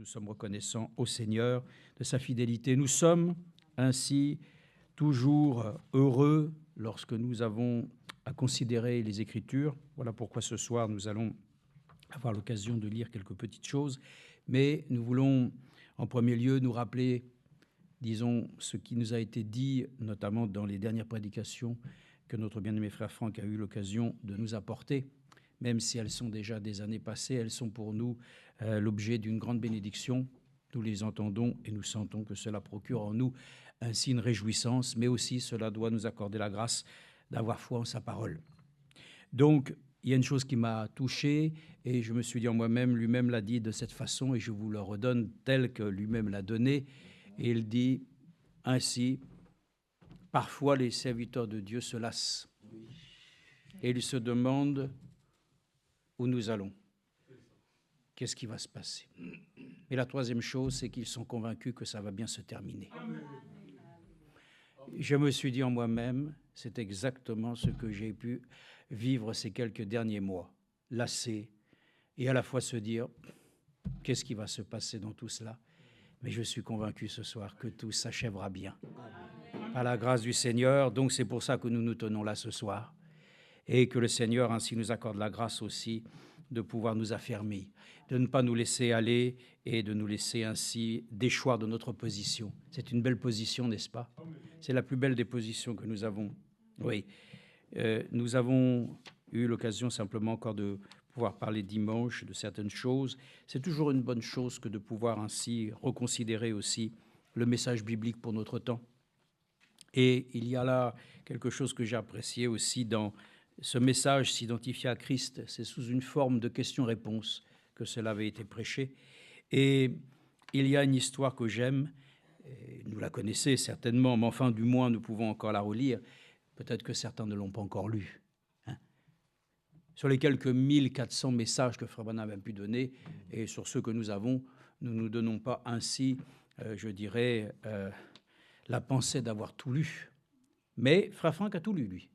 nous sommes reconnaissants au Seigneur de sa fidélité. Nous sommes ainsi toujours heureux lorsque nous avons à considérer les Écritures. Voilà pourquoi ce soir, nous allons avoir l'occasion de lire quelques petites choses. Mais nous voulons, en premier lieu, nous rappeler, disons, ce qui nous a été dit, notamment dans les dernières prédications que notre bien-aimé frère Franck a eu l'occasion de nous apporter. Même si elles sont déjà des années passées, elles sont pour nous l'objet d'une grande bénédiction. Nous les entendons et nous sentons que cela procure en nous ainsi une réjouissance, mais aussi cela doit nous accorder la grâce d'avoir foi en sa parole. Donc, il y a une chose qui m'a touché et je me suis dit en moi-même, lui-même l'a dit de cette façon et je vous le redonne tel que lui-même l'a donné. Et il dit ainsi, parfois les serviteurs de Dieu se lassent et ils se demandent où nous allons. Qu'est-ce qui va se passer? Et la troisième chose, c'est qu'ils sont convaincus que ça va bien se terminer. Je me suis dit en moi-même, c'est exactement ce que j'ai pu vivre ces quelques derniers mois, lassé, et à la fois se dire, qu'est-ce qui va se passer dans tout cela? Mais je suis convaincu ce soir que tout s'achèvera bien. Par la grâce du Seigneur, donc c'est pour ça que nous nous tenons là ce soir. Et que le Seigneur ainsi nous accorde la grâce aussi de pouvoir nous affermir, de ne pas nous laisser aller et de nous laisser ainsi déchoir de notre position. C'est une belle position, n'est-ce pas? C'est la plus belle des positions que nous avons. Oui, nous avons eu l'occasion simplement encore de pouvoir parler dimanche de certaines choses. C'est toujours une bonne chose que de pouvoir ainsi reconsidérer aussi le message biblique pour notre temps. Et il y a là quelque chose que j'ai apprécié aussi dans ce message s'identifier à Christ, c'est sous une forme de question-réponse que cela avait été prêché. Et il y a une histoire que j'aime, nous la connaissez certainement, mais enfin, du moins, nous pouvons encore la relire. Peut-être que certains ne l'ont pas encore lue. Sur les quelques 1400 messages que Frère Branham a pu donner, et sur ceux que nous avons, nous ne nous donnons pas ainsi, je dirais, la pensée d'avoir tout lu. Mais Frère Franck a tout lu, lui.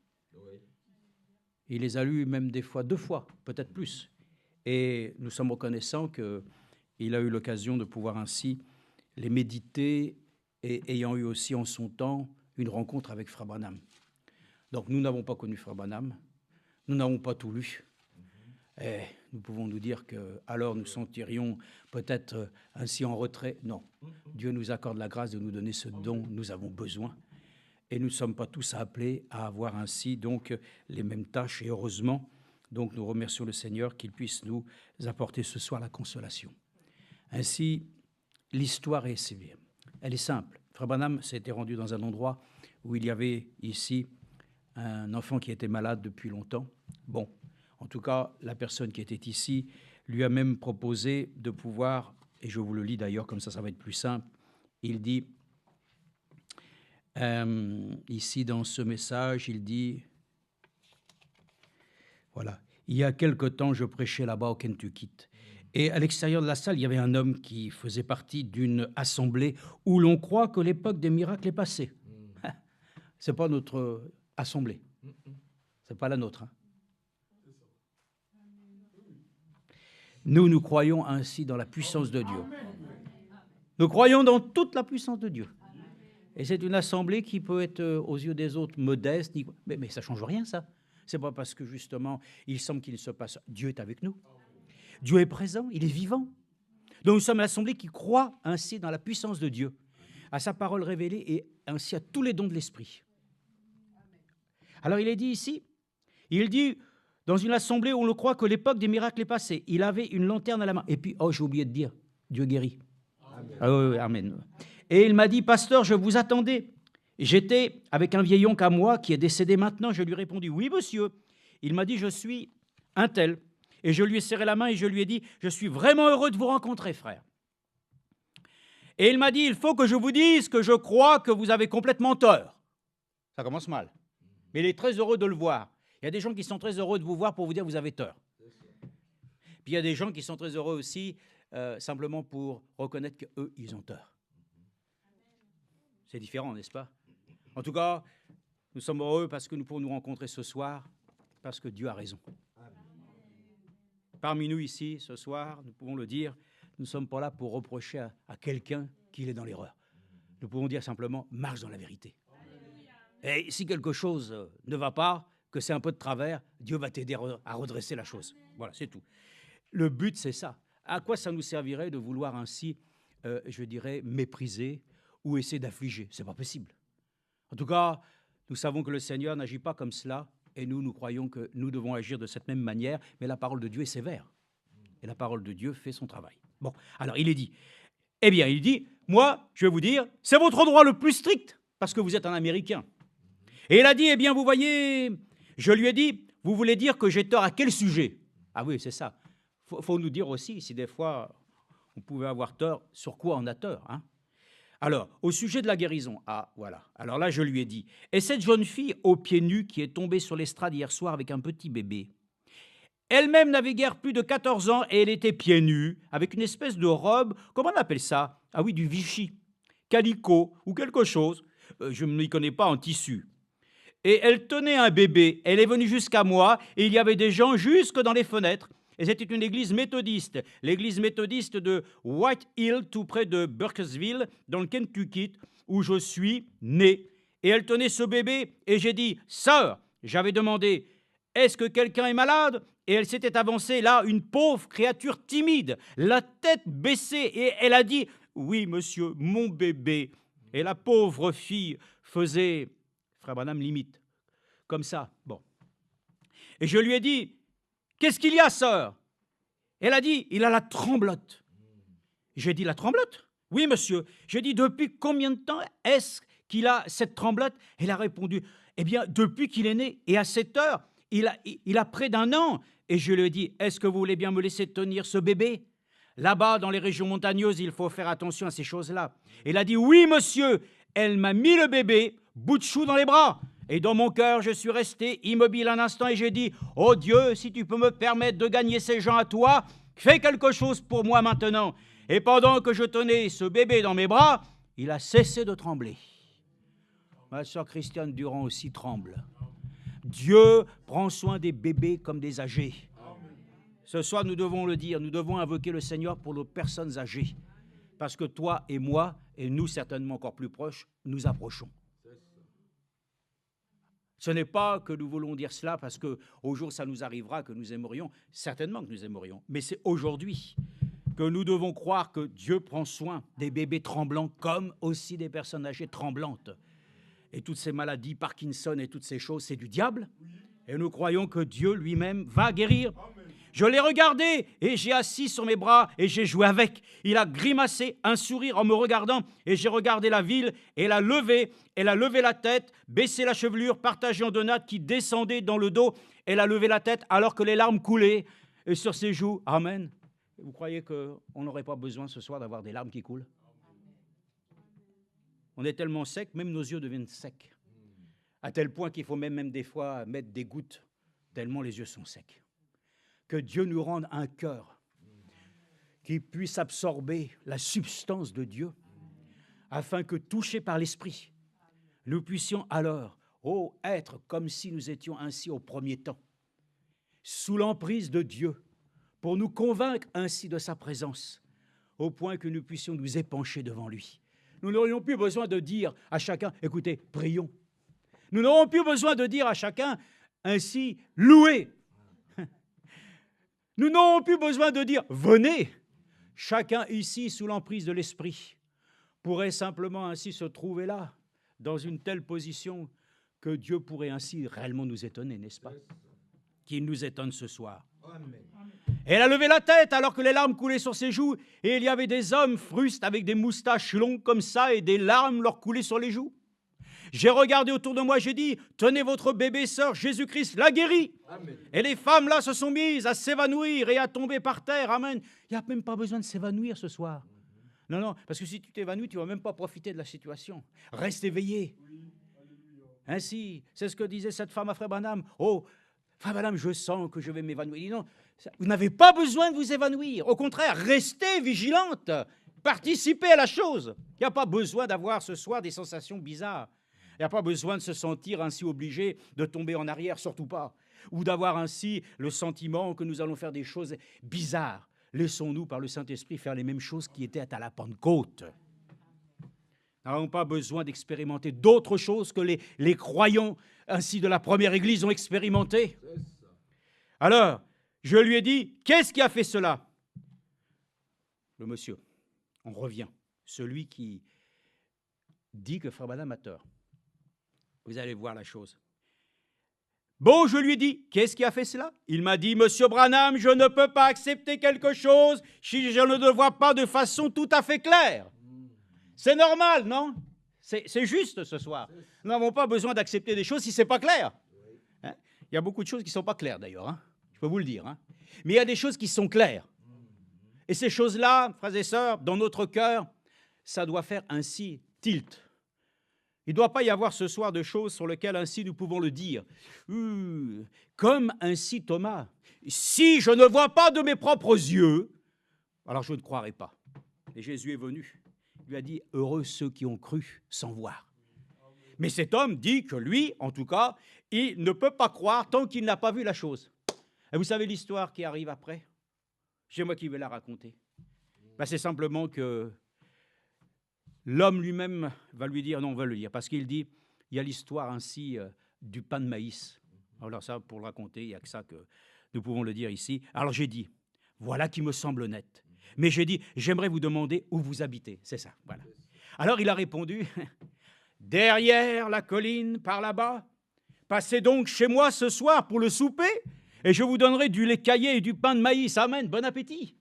Il les a lus même des fois, 2 fois, peut-être plus. Et nous sommes reconnaissants qu'il a eu l'occasion de pouvoir ainsi les méditer et ayant eu aussi en son temps une rencontre avec Frère Branham. Donc nous n'avons pas connu Frère Branham, nous n'avons pas tout lu. Et nous pouvons nous dire que alors nous sentirions peut-être ainsi en retrait. Non, Dieu nous accorde la grâce de nous donner ce dont nous avons besoin. Et nous ne sommes pas tous appelés à avoir ainsi donc les mêmes tâches, et heureusement, donc nous remercions le Seigneur qu'il puisse nous apporter ce soir la consolation. Ainsi, l'histoire est sévère. Elle est simple. Frère Branham s'était rendu dans un endroit où il y avait ici un enfant qui était malade depuis longtemps. Bon, en tout cas, la personne qui était ici lui a même proposé de pouvoir, et je vous le lis d'ailleurs, comme ça va être plus simple, il dit... ici, dans ce message, il dit, voilà, il y a quelque temps, je prêchais là-bas au Kentucky. Et à l'extérieur de la salle, il y avait un homme qui faisait partie d'une assemblée où l'on croit que l'époque des miracles est passée. C'est pas notre assemblée. C'est pas la nôtre. Hein. Nous croyons ainsi dans la puissance de Dieu. Nous croyons dans toute la puissance de Dieu. Et c'est une assemblée qui peut être, aux yeux des autres, modeste. Mais ça ne change rien, ça. Ce n'est pas parce que, justement, il semble qu'il se passe... Dieu est avec nous. Dieu est présent, il est vivant. Donc nous sommes l'assemblée qui croit ainsi dans la puissance de Dieu, à sa parole révélée et ainsi à tous les dons de l'Esprit. Alors il est dit ici, il dit, dans une assemblée où on le croit que l'époque des miracles est passée, il avait une lanterne à la main. Et puis, j'ai oublié de dire, Dieu guérit. Amen. Ah oui, amen. Et il m'a dit, pasteur, je vous attendais. J'étais avec un vieil oncle à moi qui est décédé maintenant. Je lui ai répondu, oui, monsieur. Il m'a dit, je suis un tel. Et je lui ai serré la main et je lui ai dit, je suis vraiment heureux de vous rencontrer, frère. Et il m'a dit, il faut que je vous dise que je crois que vous avez complètement tort. Ça commence mal. Mais il est très heureux de le voir. Il y a des gens qui sont très heureux de vous voir pour vous dire que vous avez tort. Puis il y a des gens qui sont très heureux aussi simplement pour reconnaître qu'eux, ils ont tort. C'est différent, n'est-ce pas? En tout cas, nous sommes heureux parce que nous pouvons nous rencontrer ce soir, parce que Dieu a raison. Parmi nous ici, ce soir, nous pouvons le dire, Nous ne sommes pas là pour reprocher à quelqu'un qu'il est dans l'erreur. Nous pouvons dire simplement, marche dans la vérité. Et si quelque chose ne va pas, que c'est un peu de travers, Dieu va t'aider à redresser la chose. Voilà, c'est tout. Le but, c'est ça. À quoi ça nous servirait de vouloir ainsi, je dirais, mépriser ou essayer d'affliger? Ce n'est pas possible. En tout cas, nous savons que le Seigneur n'agit pas comme cela, et nous croyons que nous devons agir de cette même manière, mais la parole de Dieu est sévère. Et la parole de Dieu fait son travail. Bon, alors il est dit, eh bien, il dit, moi, je vais vous dire, c'est votre droit le plus strict, parce que vous êtes un Américain. Et il a dit, eh bien, vous voyez, je lui ai dit, vous voulez dire que j'ai tort à quel sujet? Ah oui, c'est ça. Faut nous dire aussi, si des fois, on pouvait avoir tort, sur quoi on a tort, hein? Alors, au sujet de la guérison, ah, voilà. Alors là, je lui ai dit, et cette jeune fille aux pieds nus qui est tombée sur l'estrade hier soir avec un petit bébé, elle-même n'avait guère plus de 14 ans et elle était pieds nus, avec une espèce de robe, comment on appelle ça? Ah oui, du Vichy, calicot ou quelque chose, je ne m'y connais pas en tissu. Et elle tenait un bébé, elle est venue jusqu'à moi et il y avait des gens jusque dans les fenêtres. Et c'était une église méthodiste, l'église méthodiste de White Hill, tout près de Burkesville, dans le Kentucky, où je suis né. Et elle tenait ce bébé, et j'ai dit, « Sœur », j'avais demandé, « Est-ce que quelqu'un est malade ?» Et elle s'était avancée là, une pauvre créature timide, la tête baissée, et elle a dit, « Oui, monsieur, mon bébé. » Et la pauvre fille faisait, frère Branham, limite, comme ça. Bon. Et je lui ai dit, qu'est-ce qu'il y a, sœur? Elle a dit, il a la tremblote. J'ai dit, la tremblote? Oui, monsieur. J'ai dit, depuis combien de temps est-ce qu'il a cette tremblote? Elle a répondu, eh bien, depuis qu'il est né. Et à cette heure, il a près d'1 an. Et je lui ai dit, est-ce que vous voulez bien me laisser tenir ce bébé? Là-bas, dans les régions montagneuses, il faut faire attention à ces choses-là. Elle a dit, oui, monsieur. Elle m'a mis le bébé, bout de chou dans les bras. Et dans mon cœur, je suis resté immobile un instant et j'ai dit, « Oh Dieu, si tu peux me permettre de gagner ces gens à toi, fais quelque chose pour moi maintenant. » Et pendant que je tenais ce bébé dans mes bras, il a cessé de trembler. Ma sœur Christiane Durand aussi tremble. Dieu prend soin des bébés comme des âgés. Ce soir, nous devons le dire, nous devons invoquer le Seigneur pour nos personnes âgées. Parce que toi et moi, et nous certainement encore plus proches, nous approchons. Ce n'est pas que nous voulons dire cela parce qu'au jour ça nous arrivera que nous aimerions, certainement que nous aimerions, mais c'est aujourd'hui que nous devons croire que Dieu prend soin des bébés tremblants comme aussi des personnes âgées tremblantes. Et toutes ces maladies, Parkinson et toutes ces choses, c'est du diable. Et nous croyons que Dieu lui-même va guérir. Je l'ai regardé et j'ai assis sur mes bras et j'ai joué avec. Il a grimacé un sourire en me regardant et j'ai regardé la ville et elle a levé la tête, baissé la chevelure, partagée en 2 nattes qui descendaient dans le dos. Elle a levé la tête alors que les larmes coulaient et sur ses joues. Amen. Vous croyez qu'on n'aurait pas besoin ce soir d'avoir des larmes qui coulent? On est tellement sec, même nos yeux deviennent secs. À tel point qu'il faut même des fois mettre des gouttes, tellement les yeux sont secs. Que Dieu nous rende un cœur qui puisse absorber la substance de Dieu, afin que, touchés par l'Esprit, nous puissions alors, être comme si nous étions ainsi au premier temps, sous l'emprise de Dieu, pour nous convaincre ainsi de sa présence, au point que nous puissions nous épancher devant lui. Nous n'aurions plus besoin de dire à chacun, écoutez, prions. Nous n'aurons plus besoin de dire à chacun, ainsi, louez. Nous n'aurons plus besoin de dire « venez ». Chacun ici, sous l'emprise de l'Esprit, pourrait simplement ainsi se trouver là, dans une telle position que Dieu pourrait ainsi réellement nous étonner, n'est-ce pas? Qu'il nous étonne ce soir. Amen. Elle a levé la tête alors que les larmes coulaient sur ses joues et il y avait des hommes frustes avec des moustaches longues comme ça et des larmes leur coulaient sur les joues. J'ai regardé autour de moi, j'ai dit, tenez votre bébé, sœur, Jésus-Christ l'a guéri. Amen. Et les femmes là se sont mises à s'évanouir et à tomber par terre. Amen. Il n'y a même pas besoin de s'évanouir ce soir. Non, parce que si tu t'évanouis, tu ne vas même pas profiter de la situation. Reste éveillé. Ainsi, c'est ce que disait cette femme à Frère Branham. Oh, Frère Branham, je sens que je vais m'évanouir. Il dit non, vous n'avez pas besoin de vous évanouir. Au contraire, restez vigilante. Participez à la chose. Il n'y a pas besoin d'avoir ce soir des sensations bizarres. Il n'y a pas besoin de se sentir ainsi obligé de tomber en arrière, surtout pas. Ou d'avoir ainsi le sentiment que nous allons faire des choses bizarres. laissons-nous par le Saint-Esprit faire les mêmes choses qui étaient à la Pentecôte. Nous n'avons pas besoin d'expérimenter d'autres choses que les croyants ainsi de la première Église ont expérimenté. Alors, je lui ai dit, qu'est-ce qui a fait cela? Le monsieur, on revient, celui qui dit que Frère Branham a tort. Vous allez voir la chose. Bon, je lui ai dit, qu'est-ce qui a fait cela? Il m'a dit, Monsieur Branham, je ne peux pas accepter quelque chose si je ne le vois pas de façon tout à fait claire. C'est normal, non? C'est juste ce soir. Nous n'avons pas besoin d'accepter des choses si ce n'est pas clair. Hein? Il y a beaucoup de choses qui ne sont pas claires d'ailleurs, hein? Je peux vous le dire. Hein? Mais il y a des choses qui sont claires. Et ces choses-là, frères et sœurs, dans notre cœur, ça doit faire ainsi tilt. Il ne doit pas y avoir ce soir de choses sur lesquelles ainsi nous pouvons le dire. Comme ainsi Thomas, si je ne vois pas de mes propres yeux, alors je ne croirai pas. Et Jésus est venu. Il lui a dit, heureux ceux qui ont cru sans voir. Mais cet homme dit que lui, en tout cas, il ne peut pas croire tant qu'il n'a pas vu la chose. Et vous savez l'histoire qui arrive après? C'est moi qui vais la raconter. C'est simplement que l'homme lui-même va lui dire, non, on va le lire, parce qu'il dit, il y a l'histoire ainsi du pain de maïs. Alors ça, pour le raconter, il n'y a que ça que nous pouvons le dire ici. Alors j'ai dit, voilà qui me semble net. Mais j'ai dit, j'aimerais vous demander où vous habitez. C'est ça, voilà. Alors il a répondu, derrière la colline, par là-bas, passez donc chez moi ce soir pour le souper, et je vous donnerai du lait caillé et du pain de maïs. Amen, bon appétit.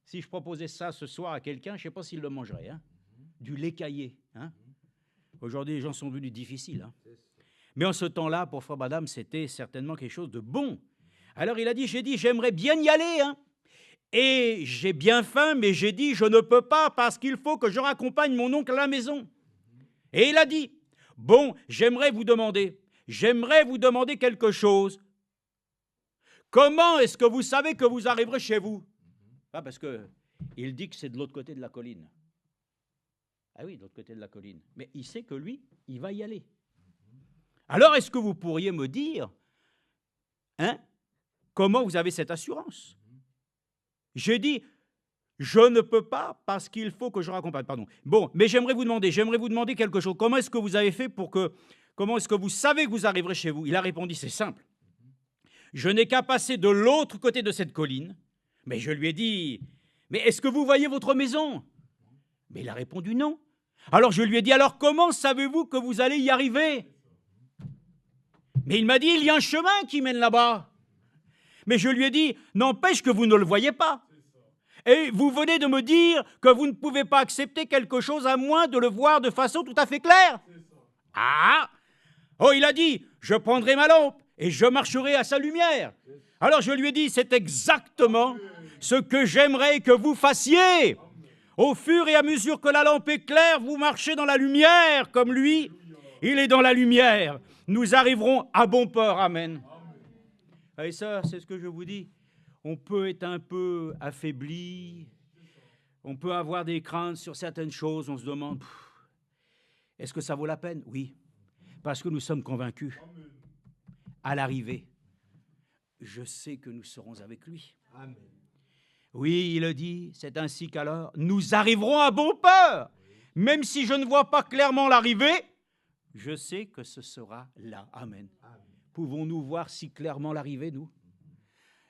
Si je proposais ça ce soir à quelqu'un, je ne sais pas s'il le mangerait. Hein? Du lait caillé. Hein? Aujourd'hui, les gens sont devenus difficiles. Hein? Mais en ce temps-là, pour Frère Branham, c'était certainement quelque chose de bon. Alors il a dit, j'aimerais bien y aller. Hein? Et j'ai bien faim, mais j'ai dit, je ne peux pas parce qu'il faut que je raccompagne mon oncle à la maison. Et il a dit, bon, j'aimerais vous demander quelque chose. Comment est-ce que vous savez que vous arriverez chez vous? Parce qu'il dit que c'est de l'autre côté de la colline. Ah oui, de l'autre côté de la colline. Mais il sait que lui, il va y aller. Alors, est-ce que vous pourriez me dire, comment vous avez cette assurance? J'ai dit, je ne peux pas parce qu'il faut que je raccompagne. Pardon. Bon, mais j'aimerais vous demander quelque chose. Comment est-ce que vous avez fait comment est-ce que vous savez que vous arriverez chez vous? Il a répondu, c'est simple. Je n'ai qu'à passer de l'autre côté de cette colline. Mais je lui ai dit, mais est-ce que vous voyez votre maison? Mais il a répondu non. Alors je lui ai dit, alors comment savez-vous que vous allez y arriver? Mais il m'a dit, il y a un chemin qui mène là-bas. Mais je lui ai dit, n'empêche que vous ne le voyez pas. Et vous venez de me dire que vous ne pouvez pas accepter quelque chose à moins de le voir de façon tout à fait claire. Ah! Oh, il a dit, je prendrai ma lampe et je marcherai à sa lumière. Alors je lui ai dit, c'est exactement ce que j'aimerais que vous fassiez. Au fur et à mesure que la lampe est claire, vous marchez dans la lumière, comme lui, il est dans la lumière. Nous arriverons à bon port. Amen. Et ça, c'est ce que je vous dis. On peut être un peu affaibli, on peut avoir des craintes sur certaines choses, on se demande, est-ce que ça vaut la peine? Oui, parce que nous sommes convaincus. À l'arrivée, je sais que nous serons avec lui. Amen. Oui, il a dit, c'est ainsi qu'alors, nous arriverons à bon port. Même si je ne vois pas clairement l'arrivée, je sais que ce sera là. Amen. Amen. Pouvons-nous voir si clairement l'arrivée, nous?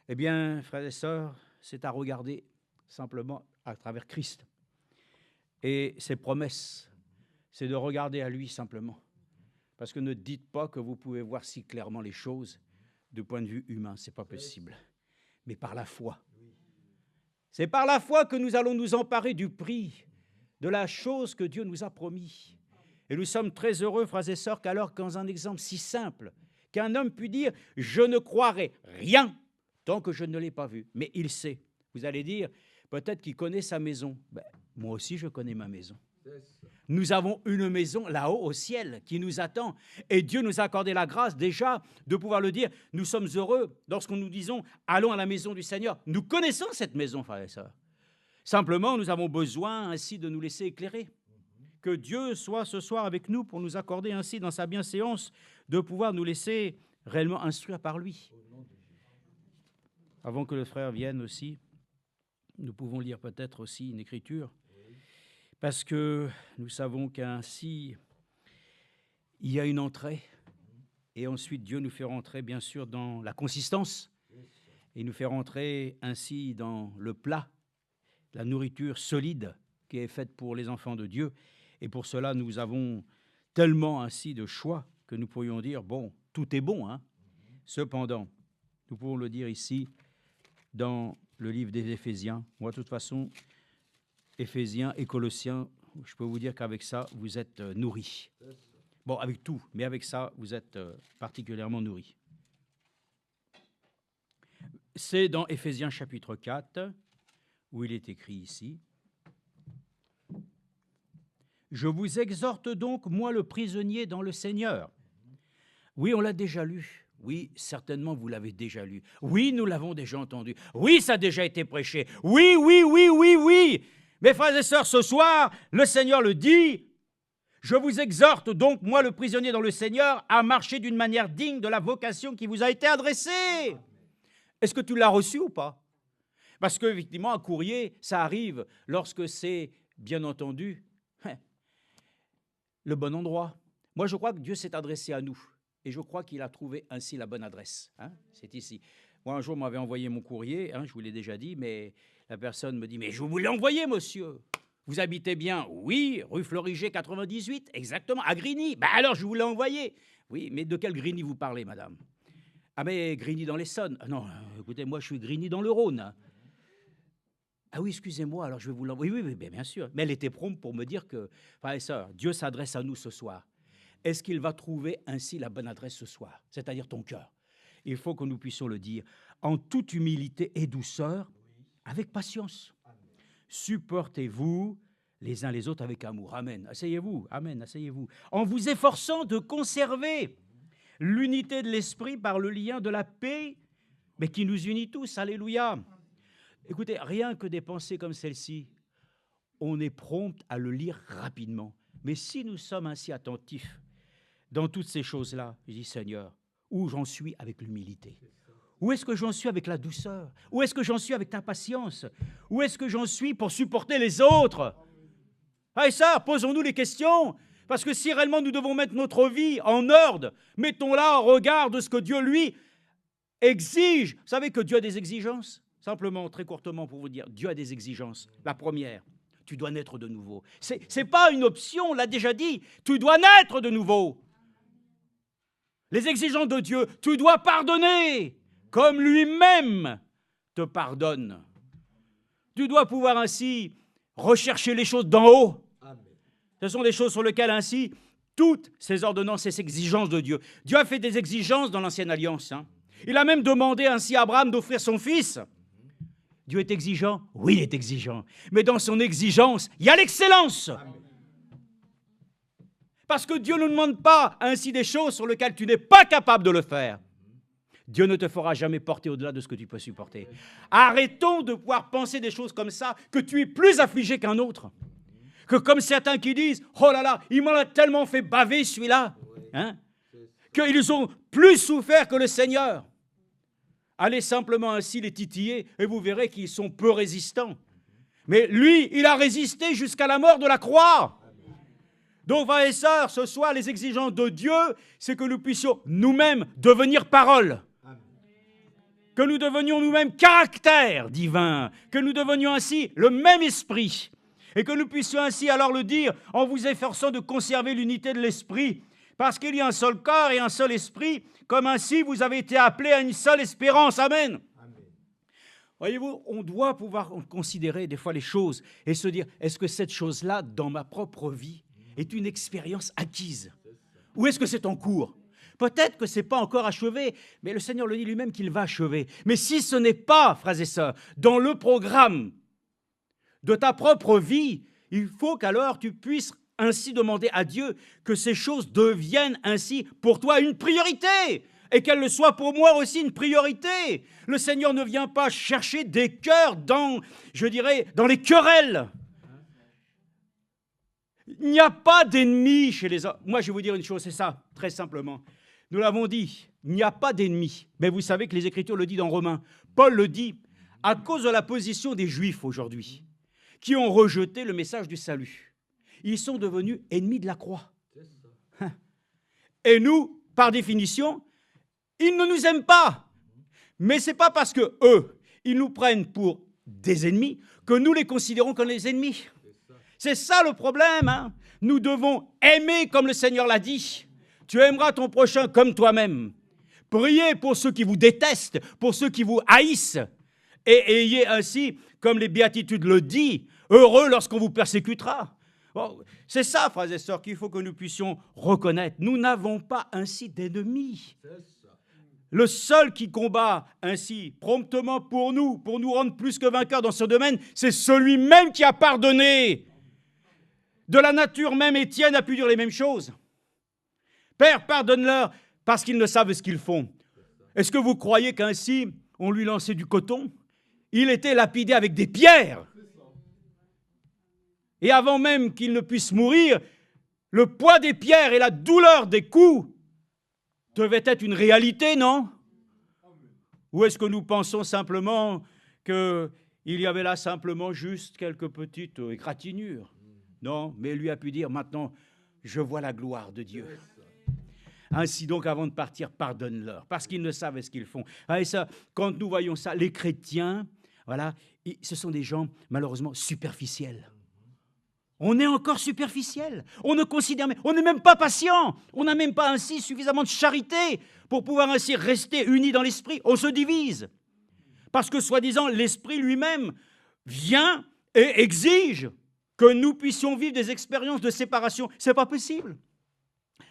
Eh bien, frères et sœurs, c'est à regarder simplement à travers Christ. Et ses promesses, c'est de regarder à lui simplement. Parce que ne dites pas que vous pouvez voir si clairement les choses du point de vue humain, ce n'est pas possible. Mais par la foi. C'est par la foi que nous allons nous emparer du prix, de la chose que Dieu nous a promis. Et nous sommes très heureux, frères et sœurs, qu'alors, dans un exemple si simple, qu'un homme puisse dire « Je ne croirai rien tant que je ne l'ai pas vu ». Mais il sait. Vous allez dire, peut-être qu'il connaît sa maison. Moi aussi, je connais ma maison. Nous avons une maison là-haut au ciel qui nous attend. Et Dieu nous a accordé la grâce déjà de pouvoir le dire. Nous sommes heureux lorsqu'on nous disons « Allons à la maison du Seigneur ». Nous connaissons cette maison, frères et sœurs. Simplement, nous avons besoin ainsi de nous laisser éclairer. Que Dieu soit ce soir avec nous pour nous accorder ainsi dans sa bienséance de pouvoir nous laisser réellement instruire par lui. Avant que le frère vienne aussi, nous pouvons lire peut-être aussi une écriture, parce que nous savons qu'ainsi, il y a une entrée, et ensuite Dieu nous fait rentrer, bien sûr, dans la consistance, et nous fait rentrer ainsi dans le plat, la nourriture solide qui est faite pour les enfants de Dieu. Et pour cela, nous avons tellement ainsi de choix que nous pourrions dire, bon, tout est bon, hein. Cependant, nous pouvons le dire ici, dans le livre des Éphésiens. Moi, de toute façon, Éphésiens et Colossiens, je peux vous dire qu'avec ça, vous êtes nourris. Bon, avec tout, mais avec ça, vous êtes particulièrement nourris. C'est dans Éphésiens chapitre 4, où il est écrit ici, « Je vous exhorte donc, moi le prisonnier dans le Seigneur. » Oui, on l'a déjà lu. Oui, certainement, vous l'avez déjà lu. Oui, nous l'avons déjà entendu. Oui, ça a déjà été prêché. Oui, oui, oui, oui, oui. Mes frères et sœurs, ce soir, le Seigneur le dit, « Je vous exhorte donc, moi le prisonnier dans le Seigneur, à marcher d'une manière digne de la vocation qui vous a été adressée. » Est-ce que tu l'as reçu ou pas? Parce qu'effectivement, un courrier, ça arrive lorsque c'est, bien entendu, le bon endroit. Moi, je crois que Dieu s'est adressé à nous. Et je crois qu'il a trouvé ainsi la bonne adresse. C'est ici. Moi, un jour, on m'avait envoyé mon courrier, je vous l'ai déjà dit, mais la personne me dit, mais je vous l'ai envoyé, monsieur. Vous habitez bien? Oui, rue Floriget 98, exactement, à Grigny. Ben alors, je vous l'ai envoyé. Oui, mais de quel Grigny vous parlez, madame? Ah, mais Grigny dans l'Essonne. Non, écoutez, moi, je suis Grigny dans le Rhône. Ah oui, excusez-moi, alors je vais vous l'envoyer. Oui, oui, bien sûr. Mais elle était prompte pour me dire que, frères et sœurs, Dieu s'adresse à nous ce soir. Est-ce qu'il va trouver ainsi la bonne adresse ce soir, c'est-à-dire ton cœur? Il faut que nous puissions le dire en toute humilité et douceur, avec patience. Supportez-vous les uns les autres avec amour. Amen. Asseyez-vous. Amen. Asseyez-vous. En vous efforçant de conserver l'unité de l'esprit par le lien de la paix, mais qui nous unit tous. Alléluia. Écoutez, rien que des pensées comme celle-ci, on est prompt à le lire rapidement. Mais si nous sommes ainsi attentifs dans toutes ces choses-là, je dis, Seigneur, où j'en suis avec l'humilité? Où est-ce que j'en suis avec la douceur? Où est-ce que j'en suis avec ta patience? Où est-ce que j'en suis pour supporter les autres? Ah, et ça, posons-nous les questions. Parce que si réellement nous devons mettre notre vie en ordre, mettons-la en regard de ce que Dieu, lui, exige. Vous savez que Dieu a des exigences? Simplement, très courtement pour vous dire, Dieu a des exigences. La première, tu dois naître de nouveau. C'est pas une option, on l'a déjà dit. Tu dois naître de nouveau. Les exigences de Dieu, tu dois pardonner comme lui-même te pardonne. Tu dois pouvoir ainsi rechercher les choses d'en haut. Ce sont des choses sur lesquelles ainsi toutes ces ordonnances et ces exigences de Dieu. Dieu a fait des exigences dans l'ancienne alliance. Il a même demandé ainsi à Abraham d'offrir son fils. Dieu est exigeant? Oui, il est exigeant. Mais dans son exigence, il y a l'excellence. Parce que Dieu ne demande pas ainsi des choses sur lesquelles tu n'es pas capable de le faire. Dieu ne te fera jamais porter au-delà de ce que tu peux supporter. Arrêtons de pouvoir penser des choses comme ça, que tu es plus affligé qu'un autre. Que comme certains qui disent, oh là là, il m'en a tellement fait baver celui-là, qu'ils ont plus souffert que le Seigneur. Allez simplement ainsi les titiller et vous verrez qu'ils sont peu résistants. Mais lui, il a résisté jusqu'à la mort de la croix. Donc, frères et sœurs, ce soir, les exigences de Dieu, c'est que nous puissions nous-mêmes devenir parole. Que nous devenions nous-mêmes caractère divin. Que nous devenions ainsi le même esprit. Et que nous puissions ainsi alors le dire en vous efforçant de conserver l'unité de l'esprit. Parce qu'il y a un seul corps et un seul esprit, comme ainsi vous avez été appelés à une seule espérance. Amen. Voyez-vous, on doit pouvoir considérer des fois les choses et se dire, est-ce que cette chose-là, dans ma propre vie, est une expérience acquise? Ou est-ce que c'est en cours? Peut-être que ce n'est pas encore achevé, mais le Seigneur le dit lui-même qu'il va achever. Mais si ce n'est pas, frères et sœurs, dans le programme de ta propre vie, il faut qu'alors tu puisses ainsi demander à Dieu que ces choses deviennent ainsi pour toi une priorité et qu'elles le soient pour moi aussi une priorité. Le Seigneur ne vient pas chercher des cœurs dans, je dirais, dans les querelles. Il n'y a pas d'ennemis chez les hommes. Moi, je vais vous dire une chose, c'est ça, très simplement. Nous l'avons dit, il n'y a pas d'ennemis. Mais vous savez que les Écritures le disent dans Romains. Paul le dit, à cause de la position des Juifs aujourd'hui, qui ont rejeté le message du salut. Ils sont devenus ennemis de la croix. Et nous, par définition, ils ne nous aiment pas. Mais ce n'est pas parce que eux, ils nous prennent pour des ennemis que nous les considérons comme les ennemis. C'est ça le problème. Hein. Nous devons aimer comme le Seigneur l'a dit. Tu aimeras ton prochain comme toi-même. Priez pour ceux qui vous détestent, pour ceux qui vous haïssent. Et ayez ainsi, comme les béatitudes le disent, heureux lorsqu'on vous persécutera. Bon, c'est ça, frères et sœurs, qu'il faut que nous puissions reconnaître. Nous n'avons pas ainsi d'ennemis. Le seul qui combat ainsi promptement pour nous rendre plus que vainqueurs dans ce domaine, c'est celui-même qui a pardonné. De la nature même, Étienne a pu dire les mêmes choses. Père, pardonne-leur parce qu'ils ne savent ce qu'ils font. Est-ce que vous croyez qu'ainsi, on lui lançait du coton? Il était lapidé avec des pierres. Et avant même qu'il ne puisse mourir, le poids des pierres et la douleur des coups devaient être une réalité, non? Ou est-ce que nous pensons simplement qu'il y avait là simplement juste quelques petites égratignures? Non, mais lui a pu dire, maintenant, je vois la gloire de Dieu. Ainsi donc, avant de partir, pardonne-leur, parce qu'ils ne savent ce qu'ils font. Et ça, quand nous voyons ça, les chrétiens, voilà, ce sont des gens, malheureusement, superficiels. On est encore superficiel. On ne considère même, on n'est même pas patient. On n'a même pas ainsi suffisamment de charité pour pouvoir ainsi rester unis dans l'esprit. On se divise. Parce que, soi-disant, l'esprit lui-même vient et exige que nous puissions vivre des expériences de séparation. Ce n'est pas possible.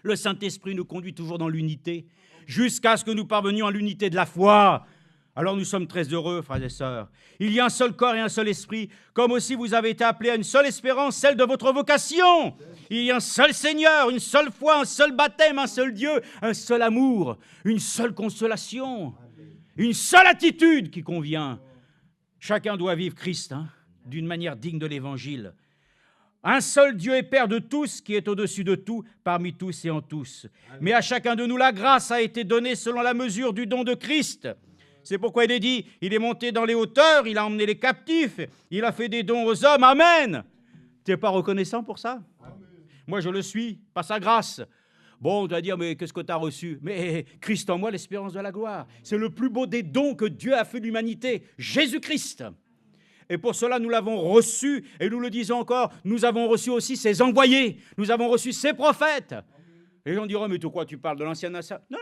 Le Saint-Esprit nous conduit toujours dans l'unité, jusqu'à ce que nous parvenions à l'unité de la foi. Alors nous sommes très heureux, frères et sœurs. Il y a un seul corps et un seul esprit, comme aussi vous avez été appelés à une seule espérance, celle de votre vocation. Il y a un seul Seigneur, une seule foi, un seul baptême, un seul Dieu, un seul amour, une seule consolation, une seule attitude qui convient. Chacun doit vivre Christ d'une manière digne de l'Évangile. Un seul Dieu et Père de tous, qui est au-dessus de tout, parmi tous et en tous. Mais à chacun de nous, la grâce a été donnée selon la mesure du don de Christ. C'est pourquoi il est dit, il est monté dans les hauteurs, il a emmené les captifs, il a fait des dons aux hommes. Amen. Tu n'es pas reconnaissant pour ça? Amen. Moi, je le suis, par sa grâce. Bon, tu vas dire, mais qu'est-ce que tu as reçu? Mais Christ en moi, l'espérance de la gloire. C'est le plus beau des dons que Dieu a fait de l'humanité, Jésus-Christ. Et pour cela, nous l'avons reçu, et nous le disons encore, nous avons reçu aussi ses envoyés, nous avons reçu ses prophètes. Les gens diront, mais de quoi tu parles, de l'ancien nation? Non,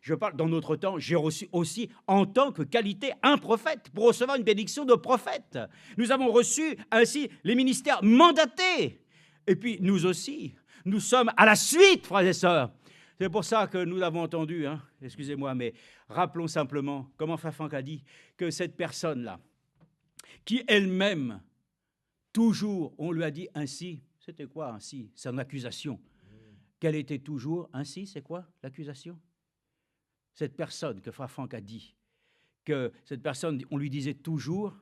je parle, dans notre temps, j'ai reçu aussi, en tant que qualité, un prophète, pour recevoir une bénédiction de prophète. Nous avons reçu ainsi les ministères mandatés. Et puis, nous aussi, nous sommes à la suite, frères et sœurs. C'est pour ça que nous l'avons entendu, excusez-moi, mais rappelons simplement, comme Frère Franck a dit, que cette personne-là, qui elle-même, toujours, on lui a dit ainsi, c'était quoi ainsi? C'est une accusation. Qu'elle était toujours ainsi, c'est quoi l'accusation? Cette personne que Frère Franck a dit, que cette personne, on lui disait toujours,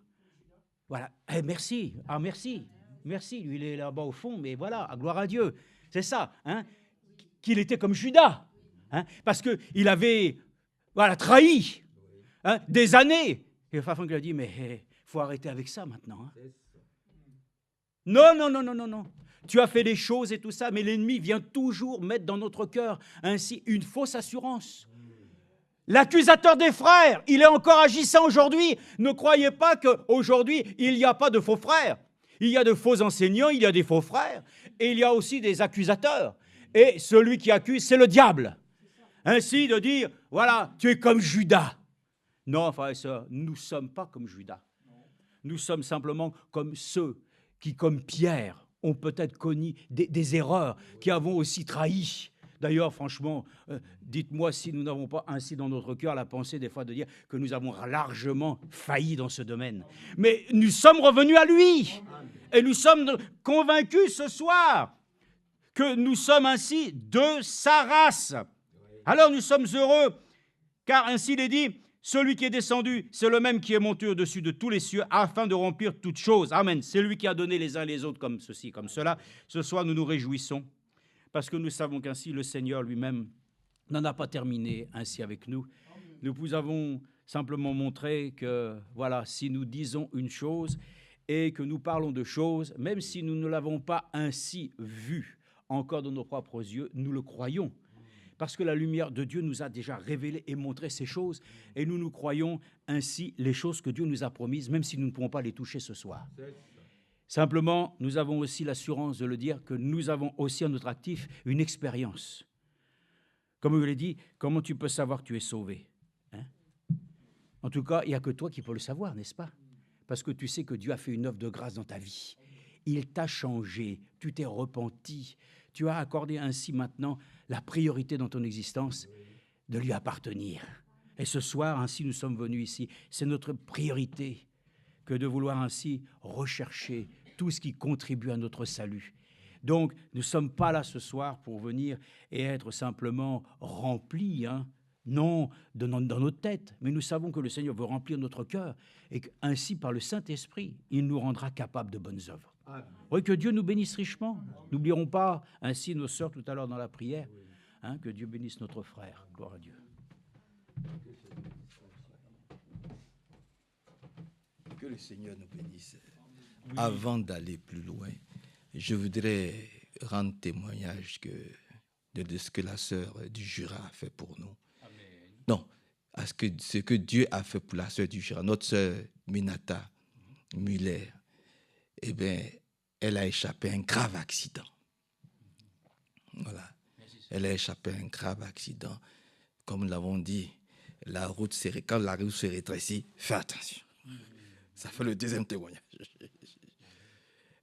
voilà, merci, merci, lui il est là-bas au fond, mais voilà, gloire à Dieu, c'est ça, qu'il était comme Judas, parce qu'il avait, voilà, trahi, des années. Et Frère Franck lui a dit, mais il faut arrêter avec ça maintenant. Non. Tu as fait des choses et tout ça, mais l'ennemi vient toujours mettre dans notre cœur ainsi une fausse assurance. L'accusateur des frères, il est encore agissant aujourd'hui. Ne croyez pas qu'aujourd'hui, il n'y a pas de faux frères. Il y a de faux enseignants, il y a des faux frères, et il y a aussi des accusateurs. Et celui qui accuse, c'est le diable. Ainsi de dire, voilà, tu es comme Judas. Non, frères et sœurs, nous ne sommes pas comme Judas. Nous sommes simplement comme ceux qui, comme Pierre, ont peut-être connu des erreurs, qui avons aussi trahi. D'ailleurs, franchement, dites-moi si nous n'avons pas ainsi dans notre cœur la pensée des fois de dire que nous avons largement failli dans ce domaine. Mais nous sommes revenus à lui. Et nous sommes convaincus ce soir que nous sommes ainsi de sa race. Alors nous sommes heureux, car ainsi il est dit, celui qui est descendu, c'est le même qui est monté au-dessus de tous les cieux, afin de remplir toutes choses. Amen. C'est lui qui a donné les uns les autres comme ceci, comme cela. Ce soir, nous nous réjouissons, parce que nous savons qu'ainsi le Seigneur lui-même n'en a pas terminé ainsi avec nous. Nous avons simplement montrer que, voilà, si nous disons une chose et que nous parlons de choses, même si nous ne l'avons pas ainsi vu encore de nos propres yeux, nous le croyons. Parce que la lumière de Dieu nous a déjà révélé et montré ces choses, et nous croyons ainsi les choses que Dieu nous a promises, même si nous ne pouvons pas les toucher ce soir. Simplement, nous avons aussi l'assurance de le dire que nous avons aussi à notre actif une expérience. Comme je l'ai dit, comment tu peux savoir que tu es sauvé, hein? En tout cas, il n'y a que toi qui peux le savoir, n'est-ce pas? Parce que tu sais que Dieu a fait une œuvre de grâce dans ta vie. Il t'a changé, tu t'es repenti, tu as accordé ainsi maintenant la priorité dans ton existence de lui appartenir. Et ce soir, ainsi, nous sommes venus ici. C'est notre priorité que de vouloir ainsi rechercher tout ce qui contribue à notre salut. Donc, nous ne sommes pas là ce soir pour venir et être simplement remplis, non dans nos têtes, mais nous savons que le Seigneur veut remplir notre cœur et qu'ainsi, par le Saint-Esprit, il nous rendra capables de bonnes œuvres. Oui, que Dieu nous bénisse richement. N'oublierons pas ainsi nos sœurs tout à l'heure dans la prière, que Dieu bénisse notre frère. Gloire à Dieu. Que le Seigneur nous bénisse. Oui. Avant d'aller plus loin, je voudrais rendre témoignage de ce que la sœur du Jura a fait pour nous. Amen. Non, ce que Dieu a fait pour la sœur du Jura, notre sœur Minata Muller, eh bien, elle a échappé à un grave accident. Voilà. Elle a échappé à un grave accident. Comme nous l'avons dit, quand la route se rétrécit, fais attention. Ça fait le deuxième témoignage.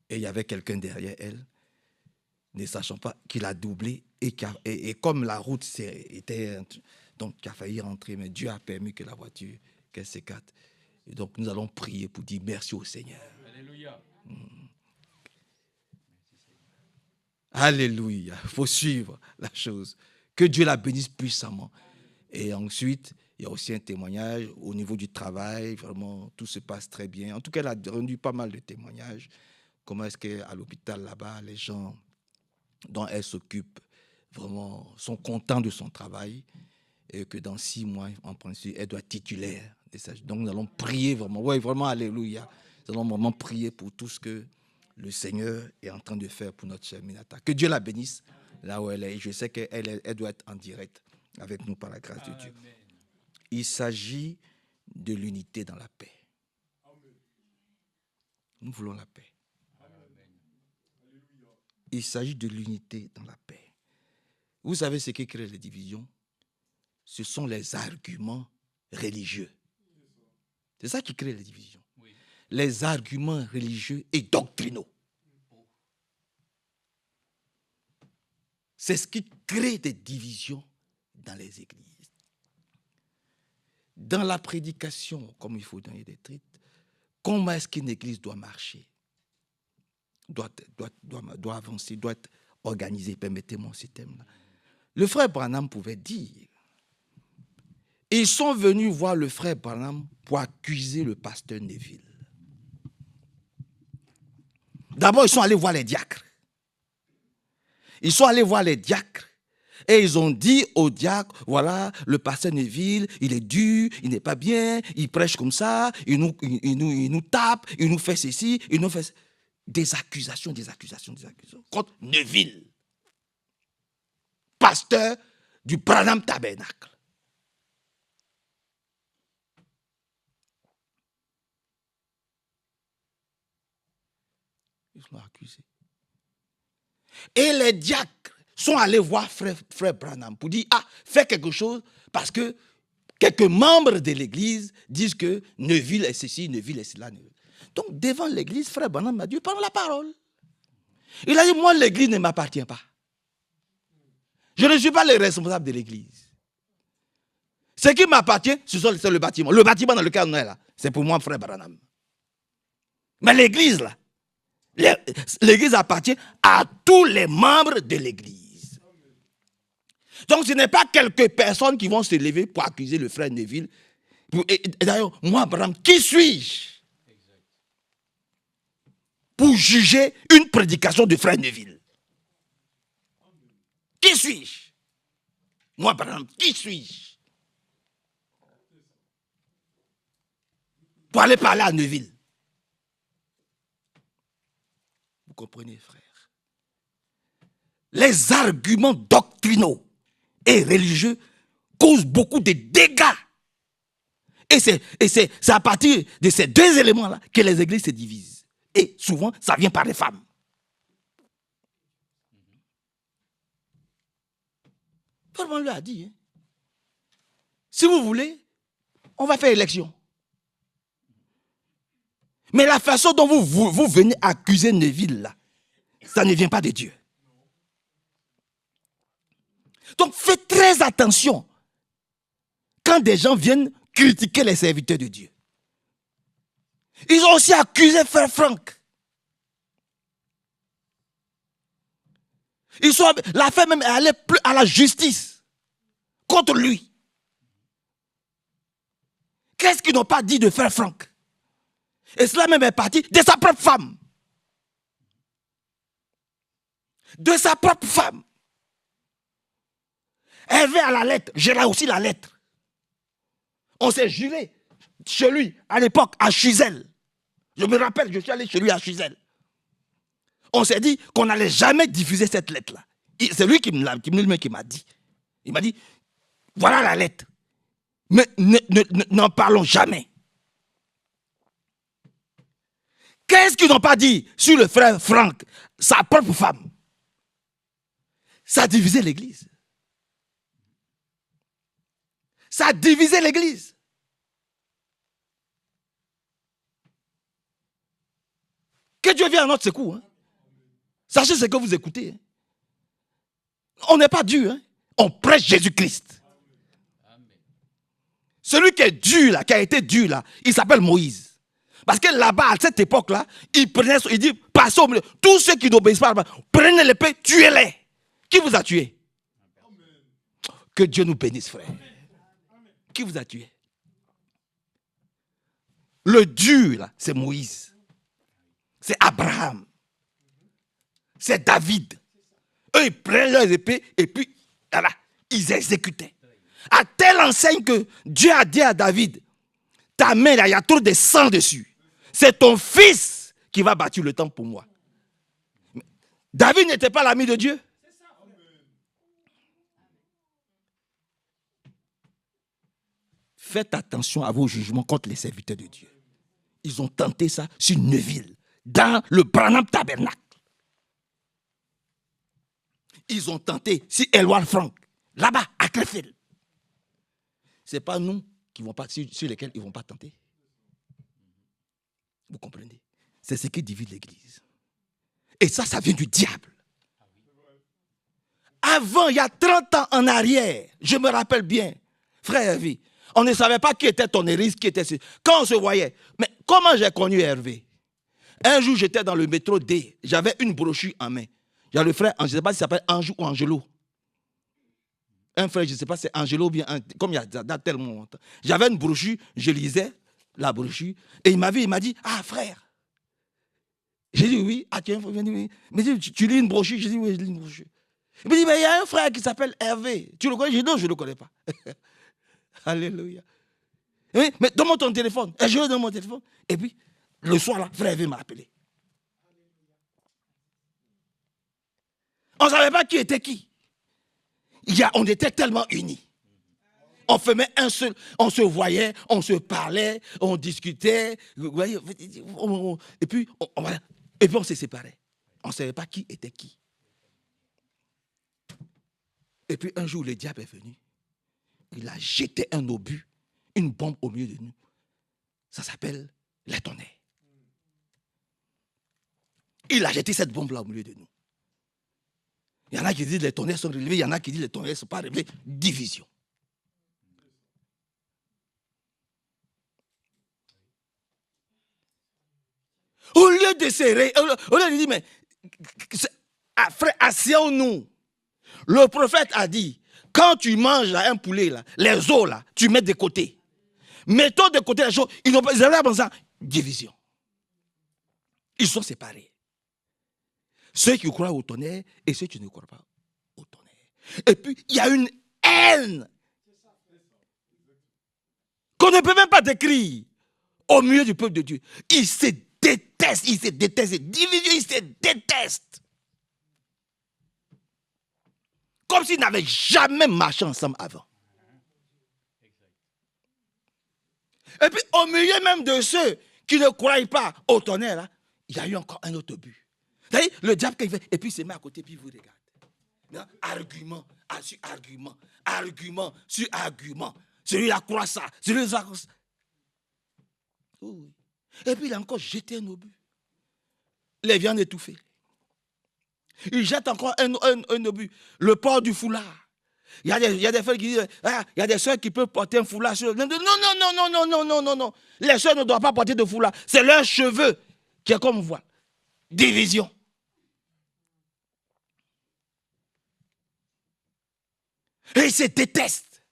Et il y avait quelqu'un derrière elle, ne sachant pas qu'il a doublé, et comme la route était... Donc, il a failli rentrer, mais Dieu a permis que la voiture, qu'elle s'écarte. Et donc, nous allons prier pour dire merci au Seigneur. Alléluia. Alléluia. Il faut suivre la chose. Que Dieu la bénisse puissamment. Et ensuite, il y a aussi un témoignage au niveau du travail. Vraiment, tout se passe très bien. En tout cas, elle a rendu pas mal de témoignages. Comment est-ce qu'à l'hôpital là-bas, les gens dont elle s'occupe vraiment sont contents de son travail et que dans 6 mois, en principe, elle doit être titulaire. Donc, nous allons prier vraiment. Oui, vraiment, alléluia. Nous allons vraiment prier pour tout ce que le Seigneur est en train de faire pour notre chère Minata. Que Dieu la bénisse là où elle est. Je sais qu'elle doit être en direct avec nous par la grâce de Dieu. Il s'agit de l'unité dans la paix. Nous voulons la paix. Il s'agit de l'unité dans la paix. Vous savez ce qui crée les divisions? Ce sont les arguments religieux. C'est ça qui crée les divisions. Oui. Les arguments religieux et doctrinaux. C'est ce qui crée des divisions dans les églises. Dans la prédication, comme il faut donner des traites, comment est-ce qu'une église doit marcher, doit avancer, doit être organisée? Permettez-moi ce thème-là. Le frère Branham pouvait dire, ils sont venus voir le frère Branham pour accuser le pasteur Neville. D'abord, ils sont allés voir les diacres. Ils sont allés voir les diacres et ils ont dit aux diacres, voilà, le pasteur Neville, il est dur, il n'est pas bien, il prêche comme ça, il nous tape, il nous fait ceci, il nous fait... Des accusations contre Neville, pasteur du Branham Tabernacle. Ils l'ont accusé. Et les diacres sont allés voir frère Branham pour dire, fais quelque chose, parce que quelques membres de l'église disent que Neville est ceci, Neville est cela. Donc, devant l'église, frère Branham m'a dit, prends la parole. Il a dit, moi, l'église ne m'appartient pas. Je ne suis pas le responsable de l'église. Ce qui m'appartient, c'est le bâtiment. Le bâtiment dans lequel on est là, c'est pour moi, frère Branham. Mais l'église, là, l'église appartient à tous les membres de l'église. Donc, ce n'est pas quelques personnes qui vont se lever pour accuser le frère Neville. Et d'ailleurs, moi, Branham, qui suis-je pour juger une prédication de frère Neville? Qui suis-je? Moi, Branham, qui suis-je? pour aller parler à Neuville. Vous comprenez, frère? Les arguments doctrinaux et religieux causent beaucoup de dégâts. Et c'est à partir de ces deux éléments-là que les églises se divisent. Et souvent, ça vient par les femmes. Paul lui a dit, hein, si vous voulez, on va faire élection. Mais la façon dont vous venez accuser Neuville, là, ça ne vient pas de Dieu. Donc faites très attention quand des gens viennent critiquer les serviteurs de Dieu. Ils ont aussi accusé Frère Franck. L'affaire même est allée à la justice contre lui. Qu'est-ce qu'ils n'ont pas dit de Frère Franck? Et cela même est parti de sa propre femme. De sa propre femme. Hervé a la lettre, j'ai là aussi la lettre. On s'est juré chez lui, à l'époque, à Chizel. Je me rappelle, je suis allé chez lui à Chizel. On s'est dit qu'on n'allait jamais diffuser cette lettre-là. C'est lui qui m'a dit. Il m'a dit, voilà la lettre. Mais n'en parlons jamais. Qu'est-ce qu'ils n'ont pas dit sur le frère Franck, sa propre femme? Ça a divisé l'église. Ça a divisé l'église. Que Dieu vienne à notre secours. Hein. Sachez ce que vous écoutez. Hein. On n'est pas dur. Hein. On prêche Jésus-Christ. Celui qui est dur là, qui a été dur là, il s'appelle Moïse. Parce que là-bas, à cette époque-là, il dit, passez au milieu. Tous ceux qui n'obéissent pas, prenez l'épée, tuez-les. Qui vous a tué? Que Dieu nous bénisse, frère. Qui vous a tué? Le dur, là, c'est Moïse. C'est Abraham. C'est David. Eux, ils prennent leurs épées et puis, voilà, ils exécutaient. À telle enseigne que Dieu a dit à David, ta main, là, il y a trop de sang dessus. C'est ton fils qui va bâtir le temple pour moi. David n'était pas l'ami de Dieu. Faites attention à vos jugements contre les serviteurs de Dieu. Ils ont tenté ça sur Neuville, dans le Branham Tabernacle. Ils ont tenté sur Elwal Frank, là-bas, à Crefeld. Ce n'est pas nous qui vont pas, sur lesquels ils ne vont pas tenter. Vous comprenez? C'est ce qui divise l'Église. Et ça vient du diable. Avant, il y a 30 ans en arrière, je me rappelle bien, frère Hervé, on ne savait pas qui était ton hérisse, qui était... Quand on se voyait, mais comment j'ai connu Hervé? Un jour, j'étais dans le métro D, j'avais une brochure en main. Il y a le frère, je ne sais pas s'il s'appelle Anjou ou Angelo. Un frère, je ne sais pas si c'est Angelo ou bien, comme il y a tellement longtemps. J'avais une brochure, je lisais la brochure, et il m'a vu, il m'a dit, ah frère. J'ai dit oui, ah tiens, il m'a dit, tu lis une brochure? J'ai dit oui, je lis une brochure. Il m'a dit, mais il y a un frère qui s'appelle Hervé. Tu le connais? J'ai dit non, je ne le connais pas. Alléluia. Oui, mais donne-moi ton téléphone. Et je lui donne mon téléphone. Et puis, le soir, là, frère Hervé m'a appelé. On ne savait pas qui était qui. On était tellement unis. On faisait un seul, on se voyait, on se parlait, on discutait. Vous voyez, et puis on s'est séparés. On ne savait pas qui était qui. Et puis un jour, le diable est venu. Il a jeté un obus, une bombe au milieu de nous. Ça s'appelle les tonnerres. Il a jeté cette bombe-là au milieu de nous. Il y en a qui disent les tonnerres sont relevés, il y en a qui disent les tonnerres ne sont pas relevés. Division. Au lieu de serrer, au lieu de dire, mais frère, asseyons-nous. Le prophète a dit, quand tu manges là, un poulet, là, les os, là, tu mets de côté. Mettons de côté les choses, ils n'ont pas besoin. Division. Ils sont séparés. Ceux qui croient au tonnerre et ceux qui ne croient pas au tonnerre. Et puis, il y a une haine qu'on ne peut même pas décrire. au milieu du peuple de Dieu. Ils se détestent, ils se détestent. Division, ils se détestent. Comme s'ils n'avaient jamais marché ensemble avant. Et puis, au milieu même de ceux qui ne croient pas au tonnerre, là, il y a eu encore un autre but. Vous voyez, le diable, quand il fait, et puis il se met à côté, puis il vous regarde. Non? Argument sur argument, argument sur argument. Celui-là croit ça, celui-là croit ça. Oui. Et puis, il a encore jeté un obus. Les viandes étouffées. Il jette encore un obus. Le port du foulard. Il y a des frères qui disent, ah, il y a des soeurs qui peuvent porter un foulard sur... Non. Les soeurs ne doivent pas porter de foulard. C'est leurs cheveux qui est comme voile. Division. Et ils se détestent.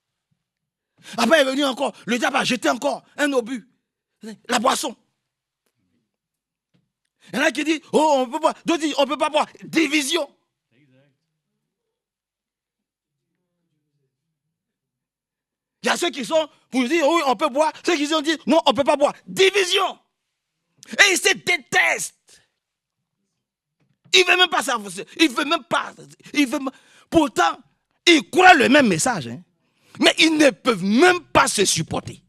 Après, il est venu encore, le diable a jeté encore un obus. La boisson. Il y en a qui disent, oh, on peut pas. D'autres disent, on ne peut pas boire. Division. Il y a ceux qui sont pour dire, oui, on peut boire. Ceux qui ont dit, non, on ne peut pas boire. Division. Et ils se détestent. Ils ne veulent même pas savoir. Ils ne veulent même pas. Pourtant, ils croient le même message. Hein, mais ils ne peuvent même pas se supporter.